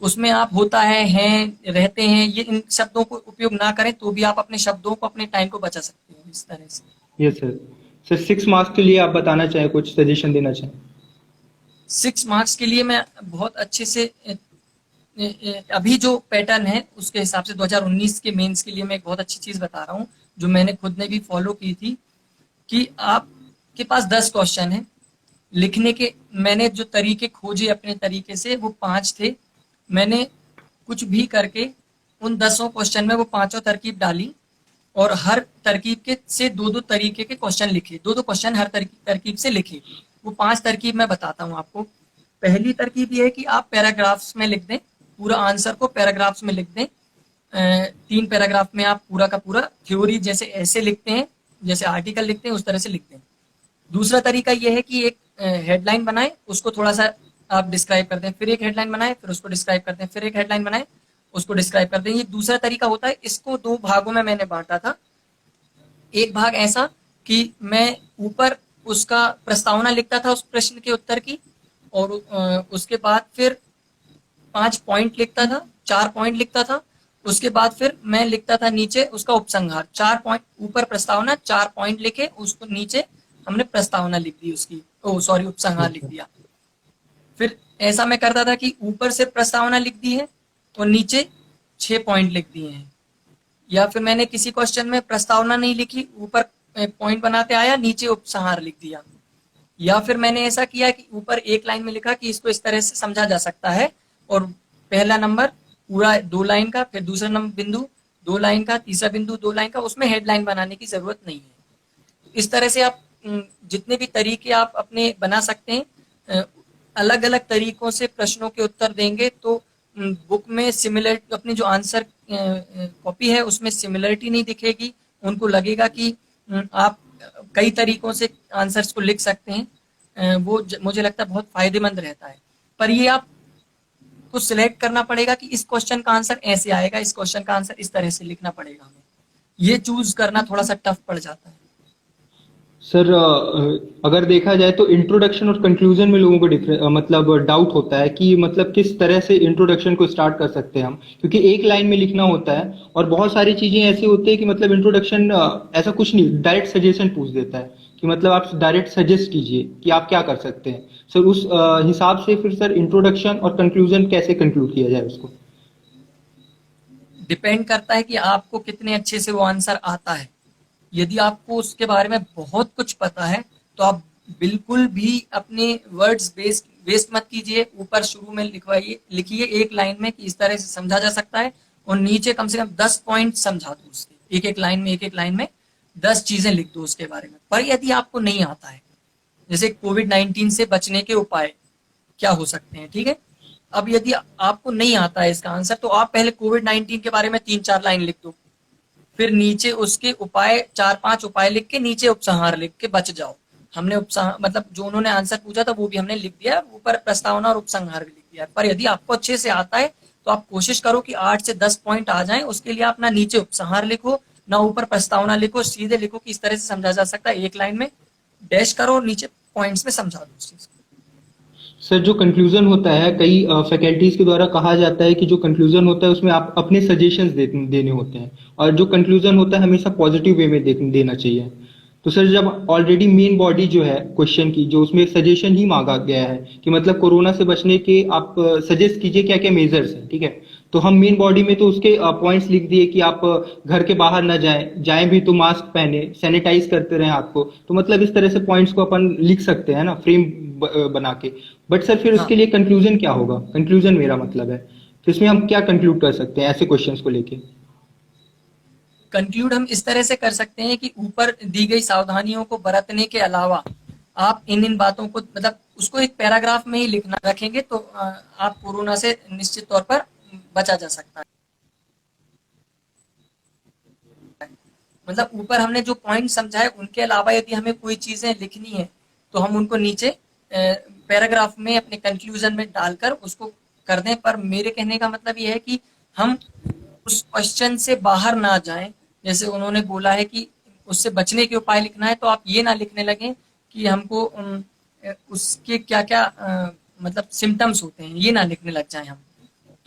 S2: उसमें आप होता है, रहते हैं, ये इन शब्दों को उपयोग ना करें तो भी आप अपने शब्दों को, अपने टाइम को बचा सकते हो इस तरह से।
S1: Yes sir. सर 6 मार्क्स के लिए आप बताना चाहें, कुछ सजेशन देना चाहें?
S2: 6 मार्क्स के लिए मैं बहुत अच्छे से अभी जो पैटर्न है उसके हिसाब से 2019 के मेंस के लिए मैं एक बहुत अच्छी चीज बता रहा हूँ, जो मैंने खुद ने भी फॉलो की थी, कि आपके पास 10 क्वेश्चन है लिखने के। मैंने जो तरीके खोजे अपने तरीके से वो 5 थे। मैंने कुछ भी करके उन 10 क्वेश्चन में वो पांचों तरकीब डाली, और हर तरकीब के से दो दो तरीके के क्वेश्चन लिखे, दो दो क्वेश्चन हर तरकीब से लिखे। वो 5 तरकीब मैं बताता हूँ आपको। पहली तरकीब ये है कि आप पैराग्राफ्स में लिख दें, पूरा आंसर को पैराग्राफ्स में लिख दें। 3 पैराग्राफ में आप पूरा का पूरा थ्योरी जैसे ऐसे लिखते हैं, जैसे आर्टिकल लिखते हैं, उस तरह से लिख दें। दूसरा तरीका यह है कि एक हेडलाइन बनाएं, उसको थोड़ा सा आप डिस्क्राइब कर दें, फिर एक हेडलाइन बनाएं, फिर उसको डिस्क्राइब कर दें, फिर एक हेडलाइन बनाएं, उसको डिस्क्राइब कर दें। ये दूसरा तरीका होता है। इसको 2 भागों में मैंने बांटा था। एक भाग ऐसा कि मैं ऊपर उसका प्रस्तावना लिखता था उस प्रश्न के उत्तर की, और उसके बाद फिर 5 पॉइंट लिखता था, 4 पॉइंट लिखता था। उसके बाद फिर मैं लिखता था नीचे उसका उपसंहार। 4 पॉइंट ऊपर प्रस्तावना, 4 पॉइंट लिखे, उसको नीचे हमने प्रस्तावना लिख दी उसकी, ओ सॉरी, उपसंहार लिख
S1: अच्छा।
S2: दिया। फिर ऐसा मैं करता था कि ऊपर से प्रस्तावना लिख दी है और नीचे 6 पॉइंट लिख दिए हैं। या फिर मैंने किसी क्वेश्चन में प्रस्तावना नहीं लिखी, ऊपर पॉइंट बनाते आया, नीचे उपसंहार लिख दिया। या फिर मैंने ऐसा किया कि ऊपर एक लाइन में लिखा कि इसको इस तरह से समझा जा सकता है, और पहला नंबर पूरा 2 लाइन का, फिर दूसरा नंबर बिंदु 2 लाइन का, तीसरा बिंदु 2 लाइन का, उसमें हेडलाइन बनाने की जरूरत नहीं है। इस तरह से आप जितने भी तरीके आप अपने बना सकते हैं, अलग अलग तरीकों से प्रश्नों के उत्तर देंगे तो बुक में सिमिलर, अपनी जो आंसर कॉपी है उसमें सिमिलरिटी नहीं दिखेगी। उनको लगेगा कि आप कई तरीकों से आंसर्स को लिख सकते हैं। वो मुझे लगता है बहुत फायदेमंद रहता है। पर ये आप को सिलेक्ट करना पड़ेगा कि इस क्वेश्चन का आंसर ऐसे आएगा, इस क्वेश्चन का आंसर इस तरह से लिखना पड़ेगा हमें। ये चूज करना थोड़ा सा टफ पड़ जाता है।
S1: सर अगर देखा जाए तो इंट्रोडक्शन और कंक्लूजन में लोगों को मतलब डाउट होता है कि मतलब किस तरह से इंट्रोडक्शन को स्टार्ट कर सकते हैं हम, क्योंकि एक लाइन में लिखना होता है और बहुत सारी चीजें ऐसी होती है कि मतलब इंट्रोडक्शन ऐसा कुछ नहीं, डायरेक्ट सजेशन पूछ देता है कि मतलब आप डायरेक्ट सजेस्ट कीजिए कि आप क्या कर सकते हैं। सर उस हिसाब से फिर सर इंट्रोडक्शन और कंक्लूजन कैसे कंक्लूड किया जाए उसको?
S2: डिपेंड करता है कि आपको कितने अच्छे से वो आंसर आता है। यदि आपको उसके बारे में बहुत कुछ पता है तो आप बिल्कुल भी अपने वर्ड्स वेस्ट मत कीजिए। ऊपर शुरू में लिखवाइए, लिखिए एक लाइन में कि इस तरह से समझा जा सकता है, और नीचे कम से कम 10 पॉइंट समझा दो उसके, एक एक लाइन में, एक एक लाइन में 10 चीजें लिख दो उसके बारे में। पर यदि आपको नहीं आता है, जैसे कोविड-19 से बचने के उपाय क्या हो सकते हैं, ठीक है। अब यदि आपको नहीं आता है इसका आंसर, तो आप पहले कोविड-19 के बारे में 3-4 लाइन लिख दो, फिर नीचे उसके उपाय 4-5 उपाय लिख के नीचे उपसंहार लिख के बच जाओ। हमने उपसंहार मतलब जो उन्होंने आंसर पूछा था वो भी हमने लिख दिया, ऊपर प्रस्तावना और उपसंहार भी लिख दिया। पर यदि आपको अच्छे से आता है तो आप कोशिश करो कि 8 से 10 पॉइंट आ जाएं। उसके लिए आप ना नीचे उपसंहार लिखो, ना ऊपर प्रस्तावना लिखो, सीधे लिखो कि इस तरह से समझा जा सकता है, एक लाइन में डैश करो और नीचे पॉइंट्स में समझा दो उस चीज को।
S1: सर जो कंक्लूजन होता है, कई फैकल्टीज के द्वारा कहा जाता है कि जो कंक्लूजन होता है उसमें आप अपने सजेशंस देने होते हैं, और जो कंक्लूजन होता है हमेशा पॉजिटिव वे में देना चाहिए। तो सर जब ऑलरेडी मेन बॉडी जो है क्वेश्चन की, जो उसमें सजेशन ही मांगा गया है कि मतलब कोरोना से बचने के आप सजेस्ट कीजिए क्या क्या मेजर्स हैं, ठीक है। तो हम मेन बॉडी में तो उसके पॉइंट्स लिख दिए कि आप घर के बाहर ना जाएं भी तो मास्क पहने, सैनिटाइज करते रहें हाथ को। तो मतलब इस तरह से पॉइंट्स को अपन लिख सकते हैं ना, फ्रेम बना के। बट सर फिर
S2: हाँ,
S1: उसके लिए कंक्लूजन क्या होगा, कंक्लूजन मेरा मतलब है, तो इसमें हम क्या कंक्लूड कर सकते हैं ऐसे क्वेश्चंस को लेके।
S2: कंक्लूड हम इस तरह से कर सकते हैं कि ऊपर दी गई सावधानियों को बरतने के अलावा आप इन इन बातों को मतलब उसको एक पैराग्राफ में ही लिखना रखेंगे तो आप कोरोना से निश्चित तौर पर बचा जा सकता है। मतलब ऊपर हमने जो पॉइंट समझाए उनके अलावा यदि हमें कोई चीजें लिखनी है तो हम उनको नीचे पैराग्राफ में अपने कंक्लूजन में डालकर उसको कर दें। पर मेरे कहने का मतलब ये है कि हम उस क्वेश्चन से बाहर ना जाएं। जैसे उन्होंने बोला है कि उससे बचने के उपाय लिखना है तो आप ये ना लिखने लगे कि हमको उसके क्या क्या मतलब सिम्टम्स होते हैं, ये ना लिखने लग जाएं हम।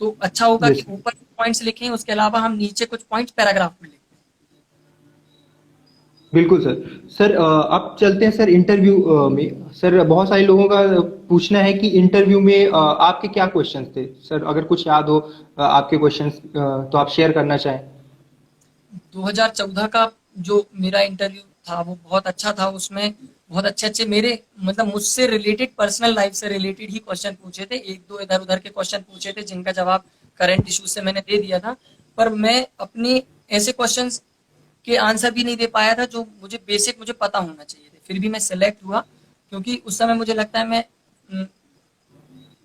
S2: तो अच्छा होगा कि
S1: यस,
S2: ऊपर पॉइंट्स लिखें, उसके अलावा हम नीचे कुछ पॉइंट्स पैराग्राफ में लिखें।
S1: बिल्कुल सर। सर अब चलते हैं सर इंटरव्यू में। सर बहुत सारे लोगों का पूछना है कि इंटरव्यू में आपके क्या क्वेश्चंस थे सर, अगर कुछ याद हो आपके क्वेश्चंस तो आप शेयर करना चाहें।
S2: 2014 का जो मेरा इंटरव्यू था वो बहुत अच्छा था। उसमें बहुत अच्छे अच्छे मेरे मतलब मुझसे रिलेटेड पर्सनल लाइफ से रिलेटेड ही क्वेश्चन पूछे थे। एक दो इधर उधर के क्वेश्चन पूछे थे जिनका जवाब करंट इश्यूज से मैंने दे दिया था। पर मैं अपने ऐसे क्वेश्चंस के आंसर भी नहीं दे पाया था जो मुझे बेसिक मुझे पता होना चाहिए थे। फिर भी मैं सिलेक्ट हुआ क्योंकि उस समय मुझे लगता है मैं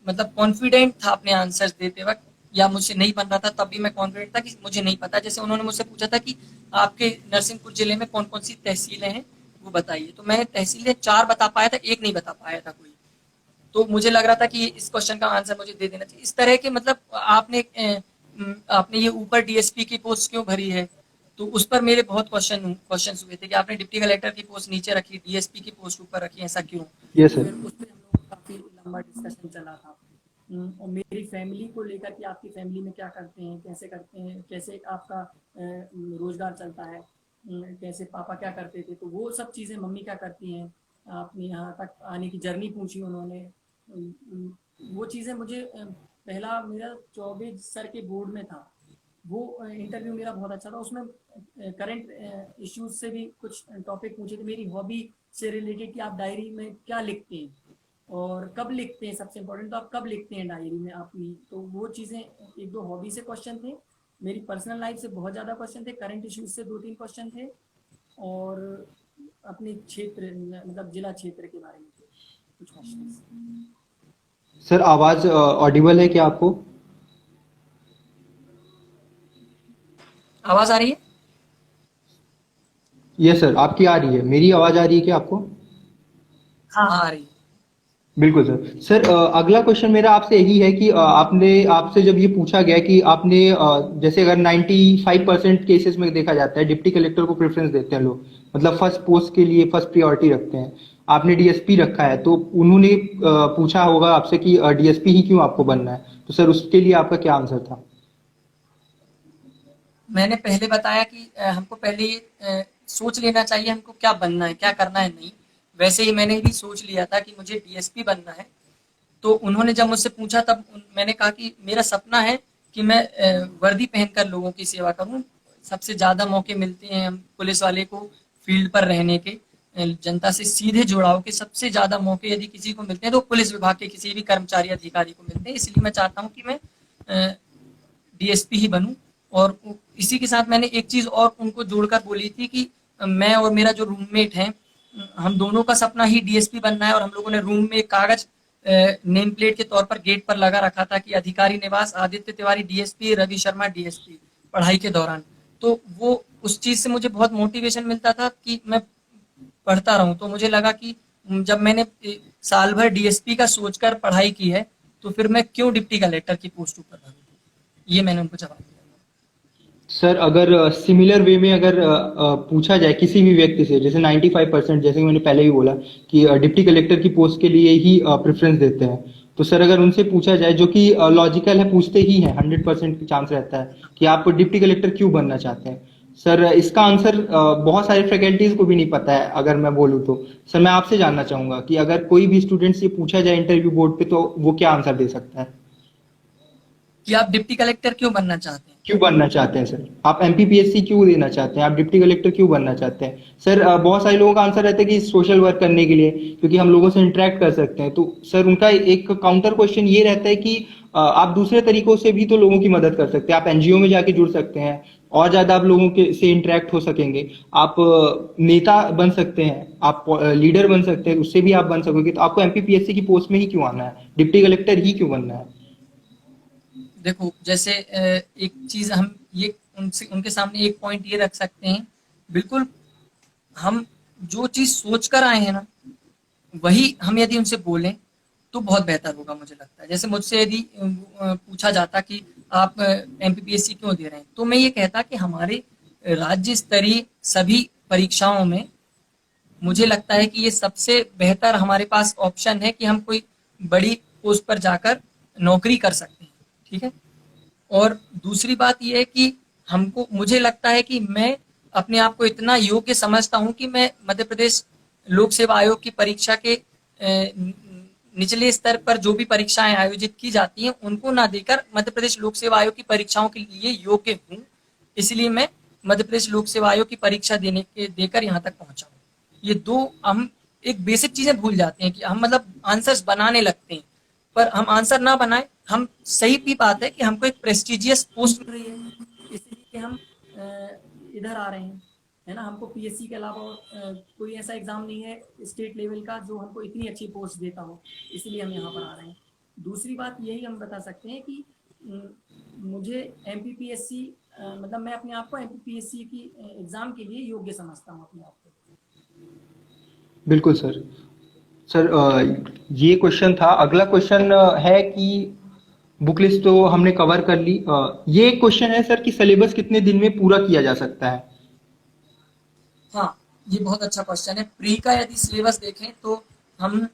S2: मतलब कॉन्फिडेंट था अपने आंसर्स देते वक्त, या मुझसे नहीं बन रहा था तब भी मैं कॉन्फिडेंट था कि मुझे नहीं पता। जैसे उन्होंने मुझसे पूछा था कि आपके नरसिंहपुर जिले में कौन कौन सी तहसीलें हैं वो बताइए, तो मैं तहसीलें 4 बता पाया था, एक नहीं बता पाया था कोई। तो मुझे लग रहा था कि इस क्वेश्चन का आंसर मुझे दे देना चाहिए। इस तरह के मतलब आपने ये ऊपर डीएसपी की पोस्ट क्यों भरी है, तो उस पर मेरे बहुत क्वेश्चन हुए थे कि आपने डिप्टी कलेक्टर की पोस्ट नीचे रखी, डीएसपी की पोस्ट ऊपर रखी, ऐसा क्यों।
S1: यस
S2: तो
S1: सर।
S2: फिर उस पर हम लोग का काफी लंबा डिस्कशन चला था। और मेरी फैमिली को लेकर कि आपकी फैमिली में क्या करते हैं, कैसे करते हैं, कैसे आपका रोजगार चलता है, कैसे पापा क्या करते थे, तो वो सब चीज़ें मम्मी क्या करती हैं, अपनी यहाँ तक आने की जर्नी पूछी उन्होंने। वो चीज़ें मुझे पहला मेरा चौबे सर के बोर्ड में था, वो इंटरव्यू मेरा बहुत अच्छा था। उसमें करंट इश्यूज से भी कुछ टॉपिक पूछे थे, मेरी हॉबी से रिलेटेड कि आप डायरी में क्या लिखते हैं और कब लिखते हैं, सबसे इम्पोर्टेंट तो आप कब लिखते हैं डायरी में अपनी। तो वो चीज़ें एक दो हॉबी से क्वेश्चन थे, मेरी पर्सनल लाइफ से बहुत ज़्यादा क्वेश्चन थे, करंट इश्यूज से 2-3 क्वेश्चन थे, और अपने क्षेत्र मतलब जिला क्षेत्र के बारे में थे कुछ क्वेश्चन।
S1: सर आवाज ऑडिबल है क्या आपको?
S2: आवाज़ आ रही है?
S1: यस सर, आपकी आ रही है। मेरी आवाज आ रही है क्या आपको?
S2: हाँ आ रही है।
S1: बिल्कुल सर। सर अगला क्वेश्चन मेरा आपसे यही है कि आपने आपसे जब ये पूछा गया कि आपने जैसे अगर 95% केसेस में देखा जाता है डिप्टी कलेक्टर को प्रेफरेंस देते हैं लोग, मतलब फर्स्ट पोस्ट के लिए फर्स्ट प्रायोरिटी रखते हैं। आपने डीएसपी रखा है तो उन्होंने पूछा होगा आपसे कि डीएसपी ही क्यों आपको बनना है, तो सर उसके लिए आपका क्या आंसर था?
S2: मैंने पहले बताया कि हमको पहले ये सोच लेना चाहिए हमको क्या बनना है, क्या करना है नहीं। वैसे ही मैंने भी सोच लिया था कि मुझे डीएसपी बनना है। तो उन्होंने जब मुझसे पूछा तब मैंने कहा कि मेरा सपना है कि मैं वर्दी पहनकर लोगों की सेवा करूं। सबसे ज़्यादा मौके मिलते हैं हम पुलिस वाले को फील्ड पर रहने के, जनता से सीधे जुड़ाव के सबसे ज़्यादा मौके यदि किसी को मिलते हैं तो पुलिस विभाग के किसी भी कर्मचारी अधिकारी को मिलते हैं। इसलिए मैं चाहता हूँ कि मैं डीएसपी ही बनूं। और इसी के साथ मैंने एक चीज़ और उनको जोड़कर बोली थी कि मैं और मेरा जो रूममेट है हम दोनों का सपना ही डीएसपी बनना है। और हम लोगों ने रूम में एक कागज नेम प्लेट के तौर पर गेट पर लगा रखा था कि अधिकारी निवास आदित्य तिवारी डीएसपी, रवि शर्मा डीएसपी, पढ़ाई के दौरान। तो वो उस चीज से मुझे बहुत मोटिवेशन मिलता था कि मैं पढ़ता रहूं। तो मुझे लगा कि जब मैंने साल भर डीएसपी का सोचकर पढ़ाई की है, तो फिर मैं क्यों डिप्टी कलेक्टर की पोस्ट ऊपर भागूं। ये मैंने उनको जवाब दिया।
S1: सर अगर सिमिलर वे में अगर पूछा जाए किसी भी व्यक्ति से, जैसे 95% जैसे कि मैंने पहले भी बोला कि डिप्टी कलेक्टर की पोस्ट के लिए ही प्रेफरेंस देते हैं, तो सर अगर उनसे पूछा जाए, जो कि लॉजिकल है, पूछते ही हैं, 100% चांस रहता है कि आप डिप्टी कलेक्टर क्यों बनना चाहते हैं, सर इसका आंसर बहुत सारे फैकल्टीज को भी नहीं पता है अगर मैं बोलूँ तो। सर मैं आपसे जानना चाहूंगा कि अगर कोई भी स्टूडेंट से पूछा जाए इंटरव्यू बोर्ड पे, तो वो क्या आंसर दे सकता है?
S2: कि आप डिप्टी कलेक्टर क्यों बनना चाहते हैं।
S1: क्यों बनना चाहते हैं सर? आप एमपीपीएससी क्यों देना चाहते हैं? आप डिप्टी कलेक्टर क्यों बनना चाहते हैं? सर बहुत सारे लोगों का आंसर रहता है कि सोशल वर्क करने के लिए, क्योंकि हम लोगों से इंटरेक्ट कर सकते हैं। तो सर उनका एक काउंटर क्वेश्चन ये रहता है कि आप दूसरे तरीकों से भी तो लोगों की मदद कर सकते हैं। आप एनजीओ में जाके जुड़ सकते हैं, और ज्यादा आप लोगों के से इंटरेक्ट हो सकेंगे। आप नेता बन सकते हैं, आप लीडर बन सकते हैं, उससे भी आप बन सकोगे। तो आपको एमपीपीएससी की पोस्ट में ही क्यों आना है? डिप्टी कलेक्टर ही क्यों बनना है?
S2: देखो, जैसे एक चीज हम ये उनसे उनके सामने एक पॉइंट ये रख सकते हैं। बिल्कुल, हम जो चीज सोच कर आए हैं ना, वही हम यदि उनसे बोलें तो बहुत बेहतर होगा। मुझे लगता है जैसे मुझसे यदि पूछा जाता कि आप एमपीपीएससी क्यों दे रहे हैं, तो मैं ये कहता कि हमारे राज्य स्तरीय सभी परीक्षाओं में मुझे लगता है कि ये सबसे बेहतर हमारे पास ऑप्शन है कि हम कोई बड़ी पोस्ट पर जाकर नौकरी कर सकते हैं। ठीक है। और दूसरी बात यह है कि हमको मुझे लगता है कि मैं अपने आप को इतना योग्य समझता हूं कि मैं मध्य प्रदेश लोक सेवा आयोग की परीक्षा के निचले स्तर पर जो भी परीक्षाएं आयोजित की जाती हैं उनको ना देकर मध्य प्रदेश लोक सेवा आयोग की परीक्षाओं के लिए योग्य हूँ। इसलिए मैं मध्य प्रदेश लोक सेवा आयोग की परीक्षा देकर यहाँ तक पहुंचा हूँ। ये दो हम एक बेसिक चीजें भूल जाते हैं कि हम मतलब आंसर्स बनाने लगते हैं, पर हम आंसर ना बनाए। हम सही भी बात है कि हमको एक प्रेस्टिजियस पोस्ट मिल रही है, इसलिए हम इधर आ रहे हैं, है ना। हमको पीएससी के अलावा कोई ऐसा एग्जाम नहीं है स्टेट लेवल का जो हमको इतनी अच्छी पोस्ट देता हो, इसलिए हम यहाँ पर आ रहे हैं। दूसरी बात यही हम बता सकते हैं कि मुझे एमपीपीएससी मतलब मैं अपने आप को एमपीपीएससी की एग्जाम के लिए योग्य समझता हूँ अपने आप को।
S1: बिल्कुल सर। सर ये क्वेश्चन था। अगला क्वेश्चन है कि बुक लिस्ट तो हमने कवर कर ली। ये एक क्वेश्चन है सर कि सिलेबस कितने दिन में पूरा किया जा सकता है?
S2: हाँ, ये बहुत अच्छा क्वेश्चन है। प्री का यदि सिलेबस देखें तो हम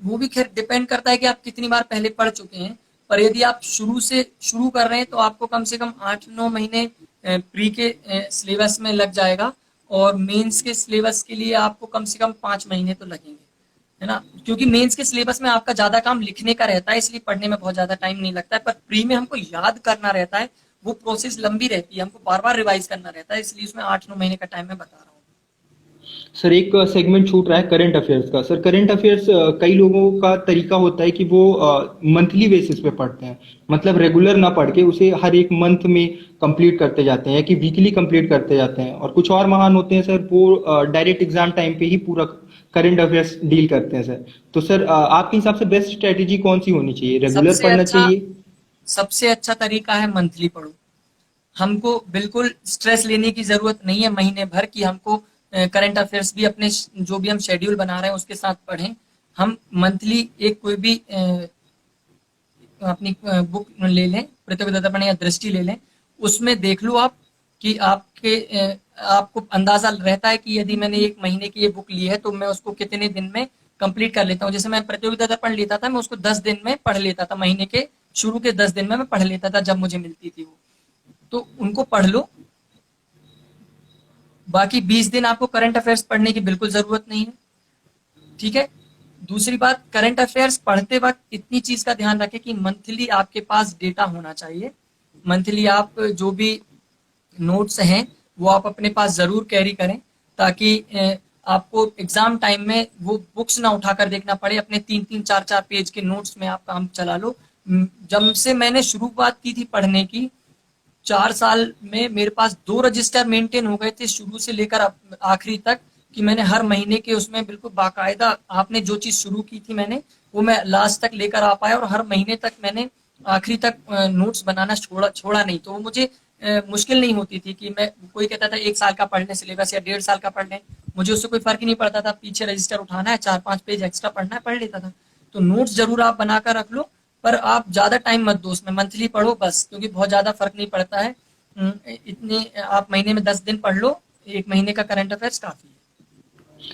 S2: वो भी खैर डिपेंड करता है कि आप कितनी बार पहले पढ़ चुके हैं, पर यदि आप शुरू से शुरू कर रहे हैं तो आपको कम से कम 8-9 महीने प्री के सिलेबस में लग जाएगा, और मेंस के सिलेबस के लिए आपको कम से कम 5 महीने तो लगेंगे, है ना। क्योंकि मेंस के सिलेबस में आपका ज्यादा काम लिखने का रहता है, इसलिए पढ़ने में बहुत ज्यादा टाइम नहीं लगता है। पर प्री में हमको याद करना रहता है, वो प्रोसेस लंबी रहती है, हमको बार बार रिवाइज करना रहता है, इसलिए उसमें 8-9 महीने का टाइम मैं बता रहा हूँ।
S1: सर एक सेगमेंट छूट रहा है करंट अफेयर्स का। सर करंट अफेयर्स कई लोगों का तरीका होता है कि वो मंथली बेसिस पे पढ़ते हैं, मतलब रेगुलर ना पढ़ के उसे हर एक मंथ में कंप्लीट करते जाते हैं, या कि वीकली कंप्लीट करते जाते हैं। और कुछ और महान होते हैं सर, वो डायरेक्ट एग्जाम टाइम पे ही पूरा करंट अफेयर्स डील करते हैं सर। तो सर आपके हिसाब से बेस्ट स्ट्रेटेजी कौन सी होनी चाहिए? रेगुलर
S2: सबसे
S1: पढ़ना
S2: अच्छा
S1: चाहिए?
S2: सबसे अच्छा तरीका है मंथली पढ़ो। हमको बिल्कुल स्ट्रेस लेने की जरूरत नहीं है महीने भर की। हमको करंट अफेयर्स भी अपने जो भी हम शेड्यूल बना रहे हैं उसके साथ पढ़ें। हम मंथली एक कोई भी अपनी बुक ले लें, प्रतियोगिता दर्पण या दृष्टि ले लें, उसमें देख लो आप कि आपको अंदाजा रहता है कि यदि मैंने एक महीने की ये बुक ली है तो मैं उसको कितने दिन में कंप्लीट कर लेता हूँ। जैसे मैं प्रतियोगिता दर्पण लेता था, मैं उसको 10 दिन में पढ़ लेता था। महीने के शुरू के 10 दिन में मैं पढ़ लेता था जब मुझे मिलती थी वो। तो उनको पढ़ लो। बाकी 20 दिन आपको करंट अफेयर्स पढ़ने की बिल्कुल जरूरत नहीं है। ठीक है। दूसरी बात, करंट अफेयर्स पढ़ते वक्त इतनी चीज का ध्यान रखें कि मंथली आपके पास डेटा होना चाहिए। मंथली आप जो भी नोट्स हैं वो आप अपने पास जरूर कैरी करें, ताकि आपको एग्जाम टाइम में वो बुक्स ना उठाकर देखना पड़े। अपने 3-3, 4-4 पेज के नोट्स में आप काम चला लो। जब से मैंने शुरुआत की थी पढ़ने की, 4 साल में मेरे पास 2 रजिस्टर मेंटेन हो गए थे शुरू से लेकर आखिरी तक, कि मैंने हर महीने के उसमें बिल्कुल बाकायदा आपने जो चीज शुरू की थी मैंने वो मैं लास्ट तक लेकर आ पाया, और हर महीने तक मैंने आखिरी तक नोट्स बनाना छोड़ा नहीं। तो वो मुझे मुश्किल नहीं होती थी कि मैं कोई कहता था 1 साल का पढ़ लें सिलेबस या 1.5 साल का पढ़ लें, मुझे उससे कोई फर्क ही नहीं पड़ता था। पीछे रजिस्टर उठाना है, 4-5 पेज एक्स्ट्रा पढ़ना है, पढ़ लेता था। तो नोट्स जरूर आप बनाकर रख लो, पर आप ज्यादा टाइम मत दो उसमें, मंथली पढ़ो बस, क्योंकि बहुत ज्यादा फर्क नहीं पड़ता है। इतने आप महीने में 10 दिन पढ़ लो, 1 महीने का करंट अफेयर्स काफी है।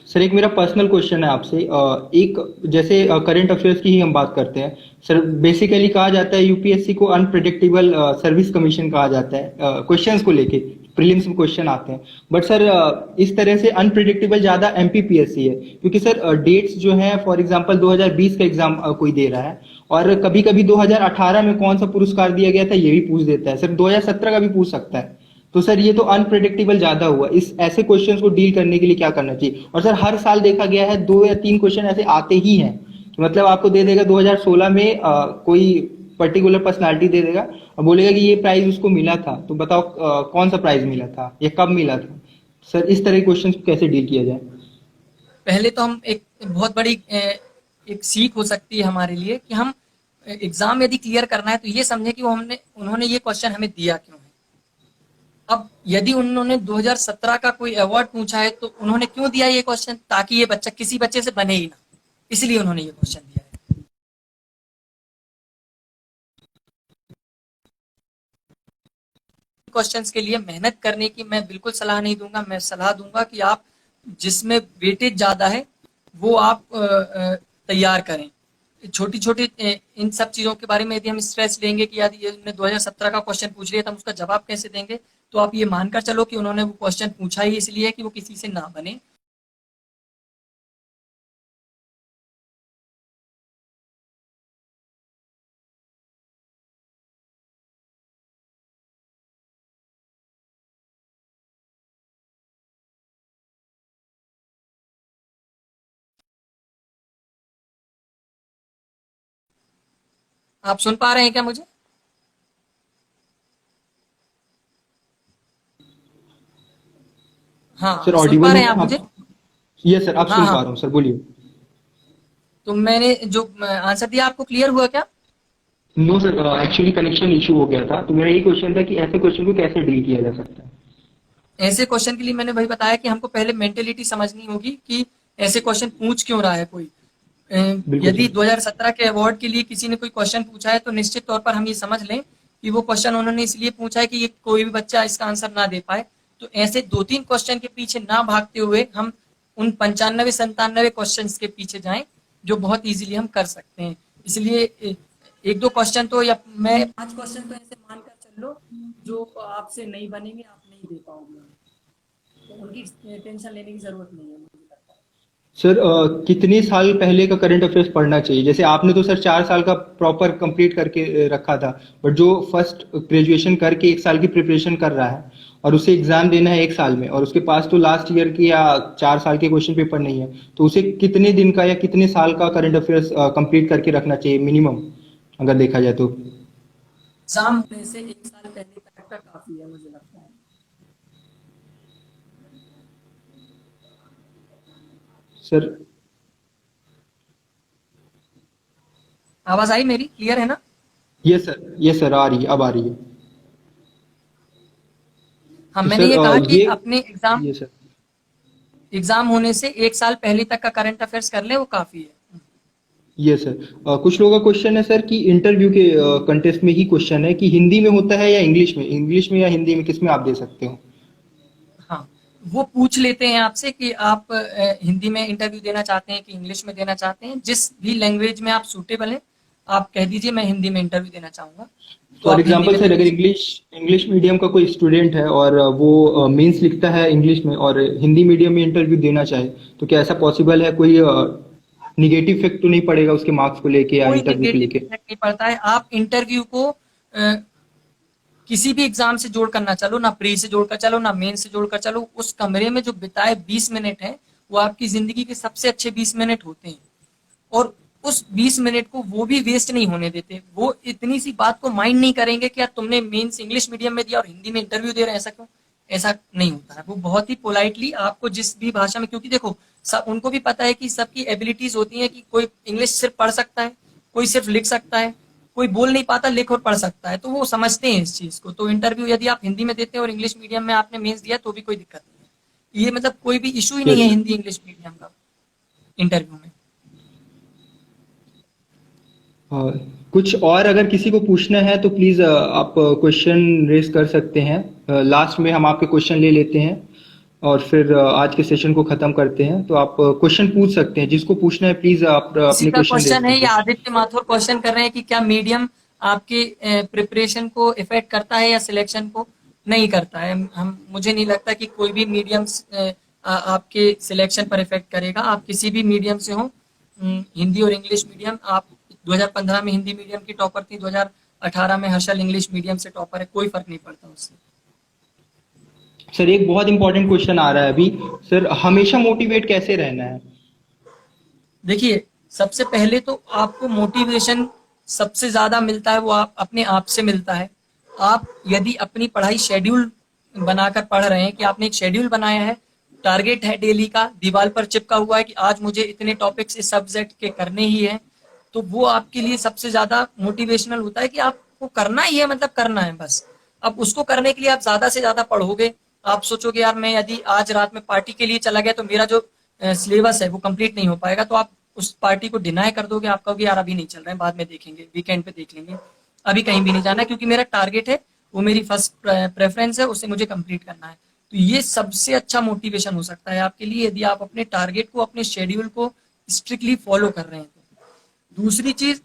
S1: सर एक मेरा पर्सनल क्वेश्चन है आपसे, एक जैसे करंट अफेयर्स की ही हम बात करते हैं सर, बेसिकली कहा जाता है यूपीएससी को अनप्रिडिक्टेबल सर्विस कमीशन कहा जाता है क्वेश्चंस को लेके, प्रीलिम्स में क्वेश्चन आते हैं, बट सर इस तरह से अनप्रिडिक्टेबल ज्यादा एमपीपीएससी है, क्योंकि सर डेट्स जो हैं फॉर एग्जांपल 2020 का एग्जाम कोई दे रहा है और कभी कभी 2018 में कौन सा पुरस्कार दिया गया था ये भी पूछ देता है, सर 2017 का भी पूछ सकता है। तो सर ये तो अनप्रेडिक्टेबल ज्यादा हुआ, इस ऐसे क्वेश्चंस को डील करने के लिए क्या करना चाहिए? और सर हर साल देखा गया है 2 या 3 क्वेश्चन ऐसे आते ही हैं कि मतलब आपको दे देगा 2016 में कोई पर्टिकुलर पर्सनालिटी दे देगा और बोलेगा कि ये प्राइज उसको मिला था, तो बताओ कौन सा प्राइज मिला था या कब मिला था? सर इस तरह के क्वेश्चंस को कैसे डील किया जाए?
S2: पहले तो हम एक बहुत बड़ी एक सीख हो सकती है हमारे लिए कि हम एग्जाम यदि क्लियर करना है तो ये समझे कि वो हमने उन्होंने ये क्वेश्चन हमें दिया क्यों है। अब यदि उन्होंने 2017 का कोई अवार्ड पूछा है तो उन्होंने क्यों दिया ये क्वेश्चन, ताकि ये बच्चा किसी बच्चे से बने ही ना, इसलिए उन्होंने ये क्वेश्चन दिया है। क्वेश्चंस के लिए मेहनत करने की मैं बिल्कुल सलाह नहीं दूंगा। मैं सलाह दूंगा कि आप जिसमें वेटेज ज्यादा है वो आप तैयार करें। छोटी छोटी इन सब चीजों के बारे में यदि हम स्ट्रेस लेंगे कि यदि ये 2017 का क्वेश्चन पूछ लिया तो हम उसका जवाब कैसे देंगे, तो आप ये मानकर चलो कि उन्होंने वो क्वेश्चन पूछा ही इसलिए कि वो किसी से ना बने। आप सुन पा रहे हैं क्या मुझे? हाँ,
S1: सर
S2: सुन पा
S1: ऑडिबल
S2: रहे
S1: हूँ
S2: हैं
S1: मैं
S2: आप मुझे?
S1: आप? ये सर आप
S2: हाँ
S1: सुन
S2: हाँ।
S1: पा रहा हूँ सर, बोलिए।
S2: तो मैंने जो आंसर दिया आपको क्लियर हुआ क्या?
S1: No sir, actually connection issue हो गया था, तो मेरा यही क्वेश्चन था कि ऐसे क्वेश्चन को कैसे डील किया जा सकता है?
S2: ऐसे क्वेश्चन के लिए मैंने वही बताया कि हमको पहले मेंटेलिटी समझनी होगी कि ऐसे क्वेश्चन पूछ क्यों रहा है कोई।
S1: बिल्कुल
S2: यदि
S1: सर।
S2: 2017 के अवार्ड के लिए किसी ने कोई क्वेश्चन पूछा है तो निश्चित तौर पर हम ये समझ लें कि वो क्वेश्चन उन्होंने इसलिए पूछा है कि ये कोई भी बच्चा इसका आंसर ना दे पाए। तो ऐसे 2-3 क्वेश्चन के पीछे ना भागते हुए हम उन 95-97 क्वेश्चन के पीछे जाएं जो बहुत इजीली हम कर सकते हैं। इसलिए 1-2 क्वेश्चन तो, या मैं 5 क्वेश्चन तो ऐसे मानकर चल लो जो आपसे नहीं बनेंगे, आप नहीं दे पाओगे, तो उनकी टेंशन लेने की जरूरत नहीं है मुझे लगता है।
S1: सर कितने साल पहले का करंट अफेयर्स पढ़ना चाहिए? जैसे आपने तो सर 4 साल का प्रॉपर कंप्लीट करके रखा था, बट जो फर्स्ट ग्रेजुएशन करके 1 साल की प्रिपरेशन कर रहा है और उसे एग्जाम देना है 1 साल में और उसके पास तो लास्ट ईयर की या 4 साल के क्वेश्चन पेपर नहीं है, तो उसे कितने दिन का या कितने साल का करंट अफेयर्स कंप्लीट करके रखना चाहिए मिनिमम, अगर देखा जाए तो?
S2: एग्जाम होने से 1 साल पहले तक का काफी है मुझे लगता है।
S1: सर
S2: आवाज आई मेरी, क्लियर है ना?
S1: ये सर आ रही है, अब आ रही है।
S2: हाँ,
S1: तो
S2: मैंने
S1: सर
S2: ये कहा कि
S1: ये
S2: अपने एग्जाम
S1: ये सर
S2: एग्जाम होने से 1 साल पहले तक का करंट अफेयर्स कर ले, वो काफी है।
S1: ये सर कुछ लोगों का क्वेश्चन है सर कि इंटरव्यू के कंटेस्ट में ही क्वेश्चन है कि हिंदी में होता है या इंग्लिश में या हिंदी में, किस में आप दे सकते हो?
S2: हाँ, वो पूछ लेते हैं आपसे कि आप हिंदी में इंटरव्यू देना चाहते हैं कि इंग्लिश में देना चाहते हैं। जिस भी लैंग्वेज में आप सूटेबल हैं, आप कह दीजिए मैं हिंदी में इंटरव्यू देना चाहूंगा, तो
S1: फॉर
S2: आप हिंदी
S1: एग्जांपल
S2: में दे
S1: सर, अगर
S2: दीजिए।
S1: इंग्लिश इंग्लिश मीडियम का कोई स्टूडेंट है और वो मेंस लिखता है इंग्लिश में और हिंदी मीडियम में इंटरव्यू देना चाहे, तो क्या ऐसा पॉसिबल है? कोई निगेटिव इफेक्ट तो नहीं पड़ेगा उसके मार्क्स को लेके या
S2: कोई
S1: इंटरव्यू को
S2: नेगेटिव
S1: लेके?
S2: इफेक्ट नहीं पड़ता है। आप इंटरव्यू को किसी भी एग्जाम से जोड़कर ना चलो, ना प्री से जोड़कर चलो, ना मेन से जोड़कर चलो। उस कमरे में जो बिताए 20 मिनट है, वो आपकी जिंदगी के सबसे अच्छे 20 मिनट होते हैं। और उस 20 मिनट को वो भी वेस्ट नहीं होने देते। वो इतनी सी बात को माइंड नहीं करेंगे कि यार तुमने मेंस इंग्लिश मीडियम में दिया और हिंदी में इंटरव्यू दे रहे हैं, ऐसा क्यों? ऐसा नहीं होता है। वो बहुत ही पोलाइटली आपको जिस भी भाषा में, क्योंकि देखो सब उनको भी पता है कि सबकी एबिलिटीज होती हैं कि कोई इंग्लिश सिर्फ पढ़ सकता है, कोई सिर्फ लिख सकता है, कोई बोल नहीं पाता, लिख और पढ़ सकता है, तो वो समझते हैं इस चीज को। तो इंटरव्यू यदि आप हिंदी में देते हैं और इंग्लिश मीडियम में आपने मेंस दिया तो भी कोई दिक्कत नहीं है। ये मतलब कोई भी इशू ही नहीं है
S1: यस।
S2: हिंदी इंग्लिश मीडियम का इंटरव्यू में।
S1: कुछ और अगर किसी को पूछना है तो प्लीज आप क्वेश्चन रेज कर सकते हैं। लास्ट में हम आपके क्वेश्चन ले लेते हैं और फिर आज के सेशन को खत्म करते हैं। तो आप क्वेश्चन पूछ सकते हैं, जिसको पूछना है प्लीज आप
S2: किसी
S1: अपने
S2: का
S1: क्वेश्चन रेज
S2: क्वेश्चन है,
S1: कीजिए।
S2: या आदित्य माथुर क्वेश्चन कर रहे हैं कि क्या मीडियम आपके प्रिपरेशन को इफेक्ट करता है या सिलेक्शन को? नहीं करता है। हम मुझे नहीं लगता कि कोई भी मीडियम आपके सिलेक्शन पर इफेक्ट करेगा। आप किसी भी मीडियम से हो, हिंदी और इंग्लिश मीडियम। आप 2015 में हिंदी मीडियम की टॉपर थी, 2018 में हर्षल इंग्लिश मीडियम से टॉपर है, कोई फर्क नहीं पड़ता उससे।
S1: सर एक बहुत इंपॉर्टेंट क्वेश्चन आ रहा है अभी। सर हमेशा मोटिवेट कैसे रहना है?
S2: देखिए, सबसे पहले तो आपको मोटिवेशन सबसे ज्यादा मिलता है वो आप अपने आप से मिलता है। आप यदि अपनी पढ़ाई शेड्यूल बनाकर पढ़ रहे हैं, कि आपने एक शेड्यूल बनाया है, टारगेट है डेली का, दीवार पर चिपका हुआ है कि आज मुझे इतने टॉपिक्स इस सब्जेक्ट के करने ही हैं, तो वो आपके लिए सबसे ज्यादा मोटिवेशनल होता है कि आपको करना ही है, मतलब करना है बस। अब उसको करने के लिए आप ज्यादा से ज्यादा पढ़ोगे। आप सोचोगे यार मैं यदि आज रात में पार्टी के लिए चला गया तो मेरा जो सिलेबस है वो कंप्लीट नहीं हो पाएगा, तो आप उस पार्टी को डिनाई कर दोगे। आप कहोगे यार अभी नहीं चल रहे हैं, बाद में देखेंगे, वीकेंड पे देख लेंगे, अभी कहीं भी नहीं जाना है, क्योंकि मेरा टारगेट है, वो मेरी फर्स्ट प्रेफरेंस है, उसे मुझे कंप्लीट करना है। तो ये सबसे अच्छा मोटिवेशन हो सकता है आपके लिए, यदि आप अपने टारगेट को, अपने शेड्यूल को स्ट्रिक्टली फॉलो कर रहे हैं तो। दूसरी चीज,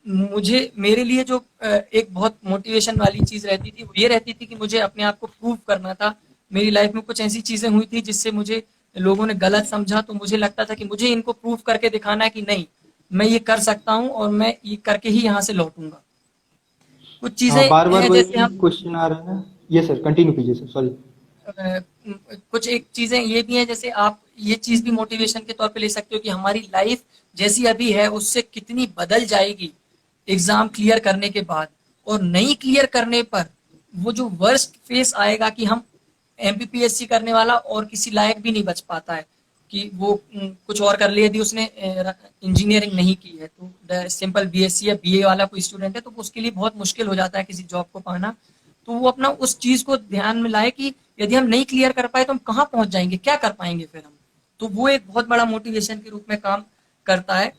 S2: मुझे मेरे लिए जो एक बहुत मोटिवेशन वाली चीज रहती थी वो ये रहती थी कि मुझे अपने आप को प्रूव करना था। मेरी लाइफ में कुछ ऐसी चीजें हुई थी जिससे मुझे लोगों ने गलत समझा, तो मुझे लगता था कि मुझे इनको प्रूव करके दिखाना है कि नहीं, मैं ये कर सकता हूँ और मैं ये करके ही यहाँ से लौटूंगा। कुछ चीजें
S1: हाँ, बार बार
S2: हैं जैसे
S1: वही
S2: हम
S1: क्वेश्चन आ रहा है। ये सर कंटिन्यू कीजिए सर, सॉरी।
S2: कुछ एक चीजें ये भी हैं, जैसे आप ये चीज भी मोटिवेशन के तौर पे ले सकते हो कि हमारी लाइफ जैसी अभी है उससे कितनी बदल जाएगी एग्जाम क्लियर करने के बाद। और नहीं क्लियर करने पर वो जो वर्स्ट फेस आएगा कि हम एमपीपीएससी करने वाला और किसी लायक भी नहीं बच पाता है, कि वो कुछ और कर ले। यदि उसने इंजीनियरिंग नहीं की है तो सिंपल बीएससी या बीए वाला कोई स्टूडेंट है तो उसके लिए बहुत मुश्किल हो जाता है किसी जॉब को पाना। तो वो अपना उस चीज को ध्यान में लाए कि यदि हम नहीं क्लियर कर पाए तो हम कहाँ पहुंच जाएंगे, क्या कर पाएंगे फिर हम। तो वो एक बहुत बड़ा मोटिवेशन के रूप में काम करता है।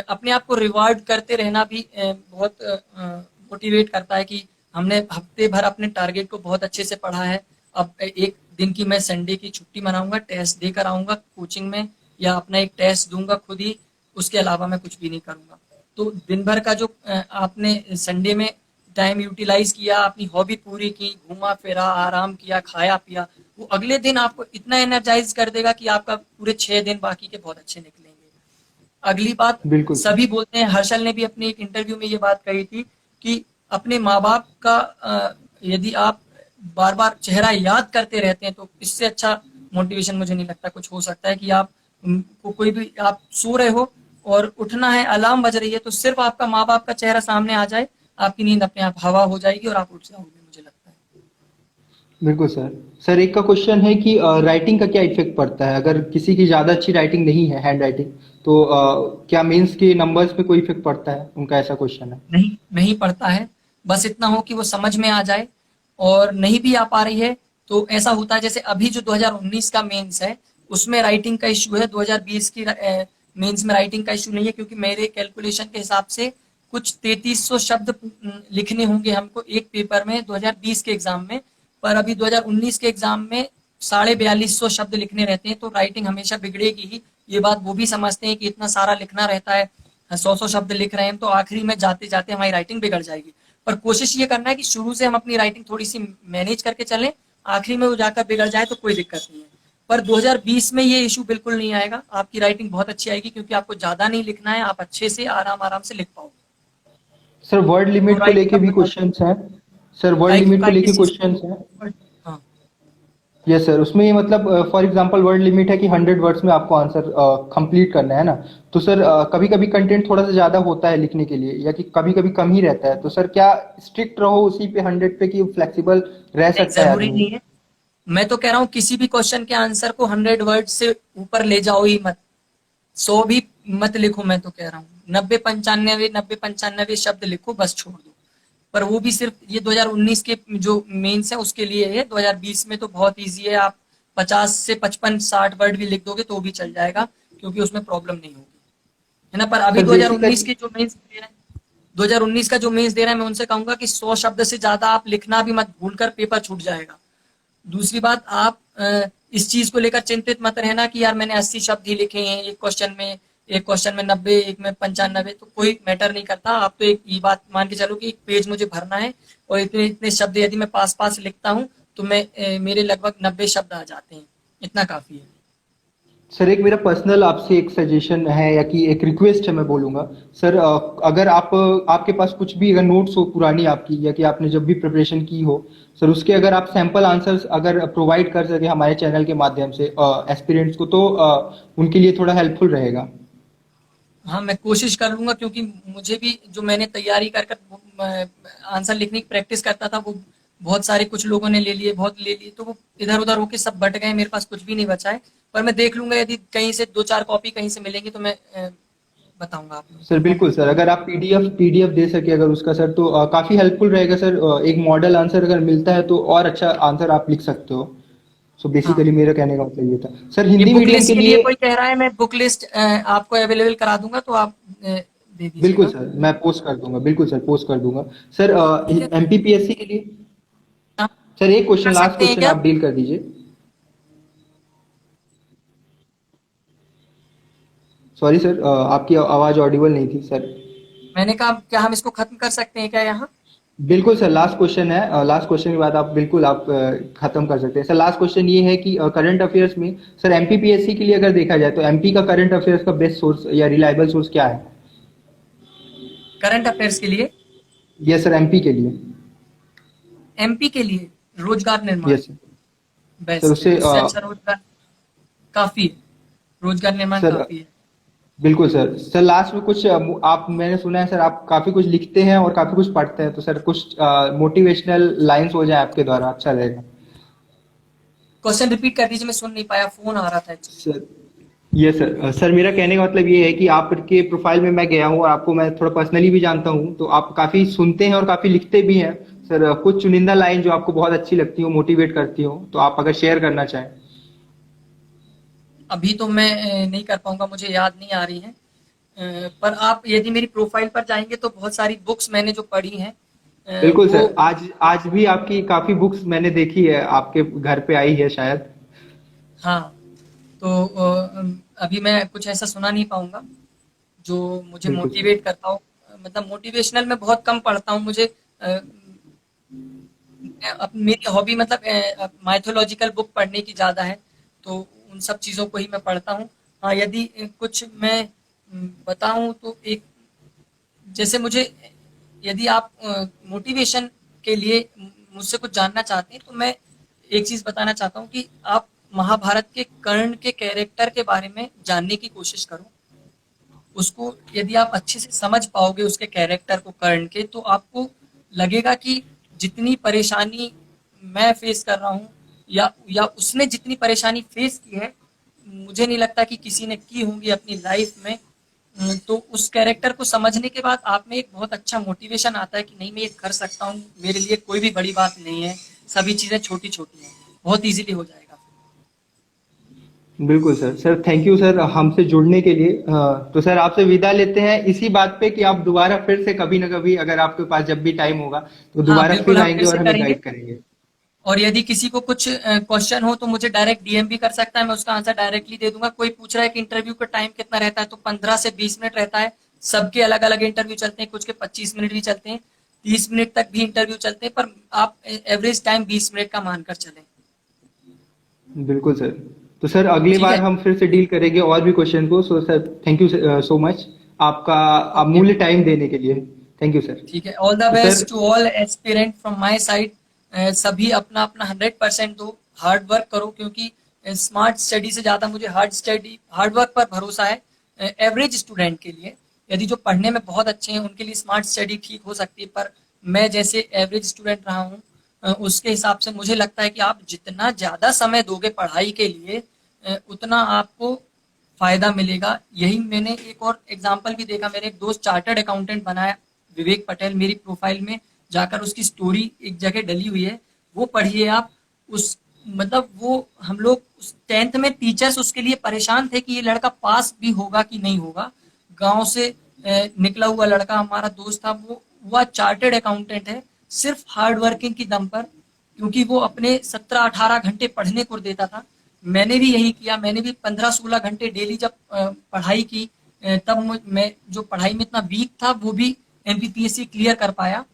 S2: अपने आप को रिवार्ड करते रहना भी बहुत मोटिवेट करता है कि हमने हफ्ते भर अपने टारगेट को बहुत अच्छे से पढ़ा है। अब एक दिन की मैं संडे की छुट्टी मनाऊंगा, टेस्ट देकर आऊंगा कोचिंग में, या अपना एक टेस्ट दूंगा खुद ही, उसके अलावा मैं कुछ भी नहीं करूंगा। तो दिन भर का जो आपने संडे में टाइम यूटिलाइज किया, अपनी हॉबी पूरी की, घूमा फिरा, आराम किया, खाया पिया, वो अगले दिन आपको इतना एनर्जाइज कर देगा कि आपका पूरे 6 दिन बाकी के बहुत अच्छे निकलेंगे। अगली बात,
S1: बिल्कुल सर।
S2: सभी बोलते हैं, हर्षल ने भी अपने एक इंटरव्यू में ये बात कही थी कि अपने माँ बाप का यदि आप बार बार चेहरा याद करते रहते हैं तो इससे अच्छा मोटिवेशन मुझे नहीं लगता कुछ हो सकता है। कि आप को कोई भी, आप सो रहे हो और उठना है, अलार्म बज रही है, तो सिर्फ आपका माँ बाप का चेहरा सामने आ जाए, आपकी नींद अपने आप हवा हो जाएगी और आप उठ जाओगे, मुझे लगता है।
S1: बिल्कुल सर। सर एक का क्वेश्चन है कि राइटिंग का क्या इफेक्ट पड़ता है अगर किसी की ज़्यादा अच्छी राइटिंग नहीं है, हैंड राइटिंग, तो क्या मेंस के नंबर्स पे कोई इफेक्ट पड़ता है? उनका ऐसा क्वेश्चन है।
S2: नहीं, नहीं पड़ता है। बस इतना हो कि वो समझ में आ जाए, और नहीं भी आ पा रही है तो ऐसा होता है जैसे अभी जो 2019 का मेंस है उसमें राइटिंग का इशू है, 2020 की मेंस में राइटिंग का इशू नहीं है, क्योंकि मेरे कैलकुलेशन के हिसाब से कुछ 3300 शब्द लिखने होंगे हमको एक पेपर में 2020 के एग्जाम में। पर अभी 2019 के एग्जाम में 4250 शब्द लिखने रहते हैं, तो राइटिंग हमेशा बिगड़ेगी ही। ये बात वो भी समझते हैं कि इतना सारा लिखना रहता है, 100 शब्द लिख रहे हैं तो आखिरी में जाते जाते हमारी राइटिंग बिगड़ जाएगी। पर कोशिश ये करना है कि शुरू से हम अपनी राइटिंग थोड़ी सी मैनेज करके चलें, आखिरी में वो जाकर बिगड़ जाए तो कोई दिक्कत नहीं है। पर 2020 में ये इशू बिल्कुल नहीं आएगा, आपकी राइटिंग बहुत अच्छी आएगी, क्योंकि आपको ज्यादा नहीं लिखना है, आप अच्छे से आराम आराम से लिख पाओगे।
S1: सर वर्ड
S2: तो
S1: लिमिट को
S2: राइटिंग
S1: लेके भी
S2: का
S1: क्वेश्चंस हैं। सर वर्ड
S2: काय
S1: लिमिट को
S2: काय
S1: लेके
S2: किस चीज
S1: क्वेश्चंस हैं।
S2: पर? हाँ,
S1: यस सर, उसमें ये मतलब फॉर एग्जांपल वर्ड लिमिट है कि 100 वर्ड्स में आपको आंसर कंप्लीट करना है ना। तो सर कभी कभी कंटेंट थोड़ा सा ज़्यादा होता है लिखने के लिए, या कि कभी कभी कम ही रहता है, तो सर क्या स्ट्रिक्ट रहो उसी पे 100 पे कि फ्लेक्सिबल रह
S2: नहीं
S1: सकता है
S2: जरूरी
S1: आदमी?
S2: नहीं है। मैं तो कह रहा हूँ किसी भी क्वेश्चन के आंसर को 100 वर्ड से ऊपर ले जाओ ही मत, 100 भी मत लिखो। मैं तो कह रहा हूँ 90-95 शब्द लिखो, बस छोड़ दो। पर वो भी सिर्फ ये 2019 के जो मेंस है उसके लिए है। 2020 में तो बहुत इजी है, आप 50 से 55-60 वर्ड भी लिख दोगे तो भी चल जाएगा, क्योंकि उसमें प्रॉब्लम नहीं होगी, है ना। पर अभी
S1: सर
S2: 2019
S1: बेसिकली
S2: के जो मेंस दे रहे हैं, 2019 का जो मेंस दे रहा है, मैं उनसे कहूंगा कि 100 शब्द से ज्यादा आप लिखना भी मत, भूलकर पेपर छूट जाएगा। दूसरी बात, आप इस चीज को लेकर चिंतित मत रहना कि यार मैंने 80 शब्द ही लिखे हैं एक क्वेश्चन में 90, एक में 95, तो कोई मैटर नहीं करता। आप तो एक ये बात मान के चलो कि एक पेज मुझे भरना है और इतने इतने शब्द यदि मैं पास पास लिखता हूँ तो मेरे लगभग 90 शब्द आ जाते हैं, इतना काफी है।
S1: सर एक मेरा पर्सनल आपसे एक सजेशन है या कि एक रिक्वेस्ट है मैं बोलूँगा। सर अगर आपके पास कुछ भी अगर नोट्स हो पुरानी आपकी या कि आपने जब भी प्रिपरेशन की हो, सर उसके अगर आप सैंपल आंसर्स अगर प्रोवाइड कर सके हमारे चैनल के माध्यम से एस्पिरेंट्स को, तो उनके लिए थोड़ा हेल्पफुल रहेगा।
S2: हाँ, मैं कोशिश कर लूंगा, क्योंकि मुझे भी जो मैंने तैयारी कर कर आंसर लिखने की प्रैक्टिस करता था, वो बहुत सारे कुछ लोगों ने ले लिए, बहुत ले लिए, तो वो इधर उधर होके सब बट गए, मेरे पास कुछ भी नहीं बचा है। पर मैं देख लूंगा, यदि कहीं से 2-4 कॉपी कहीं से मिलेंगी तो मैं बताऊंगा आप लोगों
S1: सर
S2: को।
S1: बिल्कुल सर, अगर आप पीडीएफ दे सके अगर उसका सर, तो काफ़ी हेल्पफुल रहेगा सर। एक मॉडल आंसर अगर मिलता है तो और अच्छा आंसर आप लिख सकते हो। सो
S2: हाँ,
S1: बेसिकली मेरा कहने का मतलब ये था सर।
S2: ये
S1: हिंदी
S2: बुक
S1: मीडियम
S2: लिस्ट
S1: के
S2: के लिए
S1: लिए
S2: कोई कह रहा है, मैं बुक लिस्ट आपको अवेलेबल करा दूंगा, तो आप दे
S1: बिल्कुल
S2: दीजिएगा।
S1: सर, मैं पोस्ट कर दूंगा, बिल्कुल सर पोस्ट कर दूंगा। सर
S2: ठीक है।
S1: एमपीपीएससी के लिए
S2: हाँ,
S1: सर एक क्वेश्चन,
S2: कर
S1: लास्ट
S2: सकते हैं
S1: क्वेश्चन
S2: क्या?
S1: आप डील कर दीजिए। सॉरी सर, आपकी आवाज़ ऑडिबल नहीं थी सर।
S2: मैंने कहा, क्या हम इसको खत्म कर सकते हैं क्या यहाँ?
S1: बिल्कुल सर, लास्ट क्वेश्चन है। लास्ट क्वेश्चन के बाद आप बिल्कुल आप खत्म कर सकते हैं सर। लास्ट क्वेश्चन ये है कि करंट अफेयर्स में सर एमपीपीएससी के लिए अगर देखा जाए तो एमपी का करंट अफेयर्स का बेस्ट सोर्स या रिलायबल सोर्स क्या है?
S2: करंट अफेयर्स के लिए?
S1: यस सर, एमपी के लिए।
S2: एमपी के लिए रोजगार निर्माण
S1: यस सर। सर
S2: बेस्ट है,
S1: उससे
S2: उससे अच्छा रोजगार काफी है, रोजगार निर्माण
S1: सर
S2: काफी है।
S1: बिल्कुल सर। सर लास्ट में कुछ आप, मैंने सुना है सर आप काफ़ी कुछ लिखते हैं और काफ़ी कुछ पढ़ते हैं, तो सर कुछ मोटिवेशनल लाइंस हो जाए आपके द्वारा अच्छा रहेगा।
S2: क्वेश्चन रिपीट कर दीजिए, मैं सुन नहीं पाया, फोन आ रहा था एक्चुअली।
S1: सर ये सर, सर मेरा कहने का मतलब ये है कि आपके प्रोफाइल में मैं गया हूँ और आपको मैं थोड़ा पर्सनली भी जानता हूँ, तो आप काफ़ी सुनते हैं और काफ़ी लिखते भी हैं। सर कुछ चुनिंदा लाइन जो आपको बहुत अच्छी लगती हो, मोटिवेट करती हो, तो आप अगर शेयर करना चाहें।
S2: अभी तो मैं नहीं कर पाऊंगा, मुझे याद नहीं आ रही है। पर आप यदि मेरी प्रोफाइल पर जाएंगे तो बहुत सारी बुक्स मैंने जो पढ़ी हैं
S1: बिल्कुल
S2: वो।
S1: सर, आज आज भी आपकी काफ़ी बुक्स मैंने देखी है, आपके घर पे आई है शायद।
S2: हाँ, तो अभी मैं कुछ ऐसा सुना नहीं पाऊंगा जो मुझे
S1: बिल्कुल सर।
S2: मोटिवेट करता हो। मतलब मोटिवेशनल मैं बहुत कम पढ़ता हूँ, मुझे मेरी हॉबी मतलब माइथोलॉजिकल बुक पढ़ने की ज़्यादा है, तो उन सब चीज़ों को ही मैं पढ़ता हूँ। हाँ, यदि कुछ मैं बताऊँ तो एक, जैसे मुझे, यदि आप मोटिवेशन के लिए मुझसे कुछ जानना चाहते हैं तो मैं एक चीज़ बताना चाहता हूँ कि आप महाभारत के कर्ण के कैरेक्टर के बारे में जानने की कोशिश करो। उसको यदि आप अच्छे से समझ पाओगे, उसके कैरेक्टर को, कर्ण के, तो आपको लगेगा कि जितनी परेशानी मैं फेस कर रहा हूँ या उसने जितनी परेशानी फेस की है, मुझे नहीं लगता कि किसी ने की होंगी अपनी लाइफ में। तो उस कैरेक्टर को समझने के बाद आप में एक बहुत अच्छा मोटिवेशन आता है कि नहीं, मैं ये कर सकता हूँ, मेरे लिए कोई भी बड़ी बात नहीं है, सभी चीज़ें छोटी छोटी हैं, बहुत इजीली हो जाएगा।
S1: बिल्कुल sir. Sir thank you sir हमसे जुड़ने के लिए। तो सर आपसे विदा लेते हैं इसी बात पे कि आप दोबारा फिर से कभी ना कभी अगर आपके पास जब भी टाइम होगा तो
S2: हाँ,
S1: दोबारा
S2: बिल्कुल,
S1: फिर
S2: हम
S1: आएंगे
S2: फिर
S1: और
S2: से
S1: हमें
S2: करेंगे।
S1: गाइड करेंगे।
S2: और यदि किसी को कुछ क्वेश्चन हो तो मुझे डायरेक्ट डीएम भी कर सकता है, मैं उसका आंसर डायरेक्टली दे दूंगा। कोई पूछ रहा है कि इंटरव्यू का टाइम कितना रहता है, तो 15 से 20 मिनट रहता है। सबके अलग अलग इंटरव्यू चलते हैं, कुछ के 25 मिनट भी चलते हैं, 30 मिनट तक भी इंटरव्यू चलते हैं, पर आप एवरेज टाइम 20 मिनट का मानकर चलें।
S1: बिल्कुल सर। तो सर अगली
S2: ठीक
S1: बार
S2: है।
S1: हम फिर से डील करेंगे और भी क्वेश्चन को। So sir thank you so much आपका
S2: ओके।
S1: अमूल्य टाइम देने के लिए। Thank you sir.
S2: ठीक है, ऑल द
S1: तो sir
S2: best to all aspirant from my side. सभी अपना अपना 100% दो, हार्ड वर्क करो, क्योंकि स्मार्ट स्टडी से ज़्यादा मुझे हार्ड वर्क पर भरोसा है। एवरेज स्टूडेंट के लिए, यदि जो पढ़ने में बहुत अच्छे हैं उनके लिए स्मार्ट स्टडी ठीक हो सकती है, पर मैं जैसे एवरेज स्टूडेंट रहा हूँ, उसके हिसाब से मुझे लगता है कि आप जितना ज़्यादा समय दोगे पढ़ाई के लिए, उतना आपको फायदा मिलेगा। यही मैंने एक और एग्जांपल भी देखा, मेरे एक दोस्त चार्टर्ड अकाउंटेंट बनाया, विवेक पटेल, मेरी प्रोफाइल में जाकर उसकी स्टोरी एक जगह डली हुई है, वो पढ़िए आप। उस मतलब वो हम लोग उस 10th में टीचर्स उसके लिए परेशान थे कि ये लड़का पास भी होगा कि नहीं होगा। गांव से निकला हुआ लड़का हमारा दोस्त था, वो आज चार्टर्ड अकाउंटेंट है, सिर्फ हार्ड वर्किंग की दम पर, क्योंकि वो अपने 17-18 घंटे पढ़ने को देता था। मैंने भी यही किया, मैंने भी 15-16 घंटे डेली जब पढ़ाई की, तब मैं जो पढ़ाई में इतना वीक था वो भी एमपीपीएससी क्लियर कर पाया।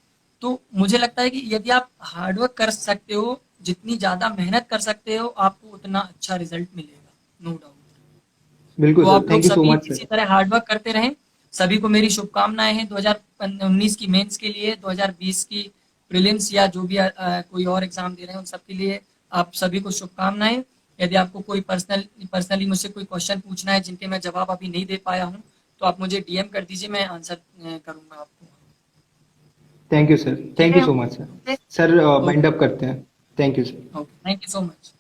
S2: तो मुझे लगता है कि यदि आप हार्डवर्क कर सकते हो, जितनी ज्यादा मेहनत कर सकते हो, आपको उतना अच्छा रिजल्ट मिलेगा, नो डाउट।
S1: बिल्कुल
S2: तो
S1: सर,
S2: आप लोग
S1: थैंक यू सो
S2: सभी
S1: मच
S2: इसी
S1: सर।
S2: तरह हार्डवर्क करते रहें। सभी को मेरी शुभकामनाएं हैं 2019 की मेंस के लिए, 2020 की प्रीलिम्स या जो भी कोई और एग्जाम दे रहे हैं उन सब के लिए आप सभी को शुभकामनाएं। यदि आपको कोई पर्सनली मुझसे कोई क्वेश्चन पूछना है जिनके मैं जवाब अभी नहीं दे पाया हूँ, तो आप मुझे डीएम कर दीजिए, मैं आंसर करूंगा आपको।
S1: थैंक यू सर,
S2: ठीक
S1: थैंक
S2: है।
S1: You so much sir.
S2: Okay.
S1: Sir
S2: okay.
S1: Wind up करते हैं। Thank you sir.
S2: Okay, thank you so much.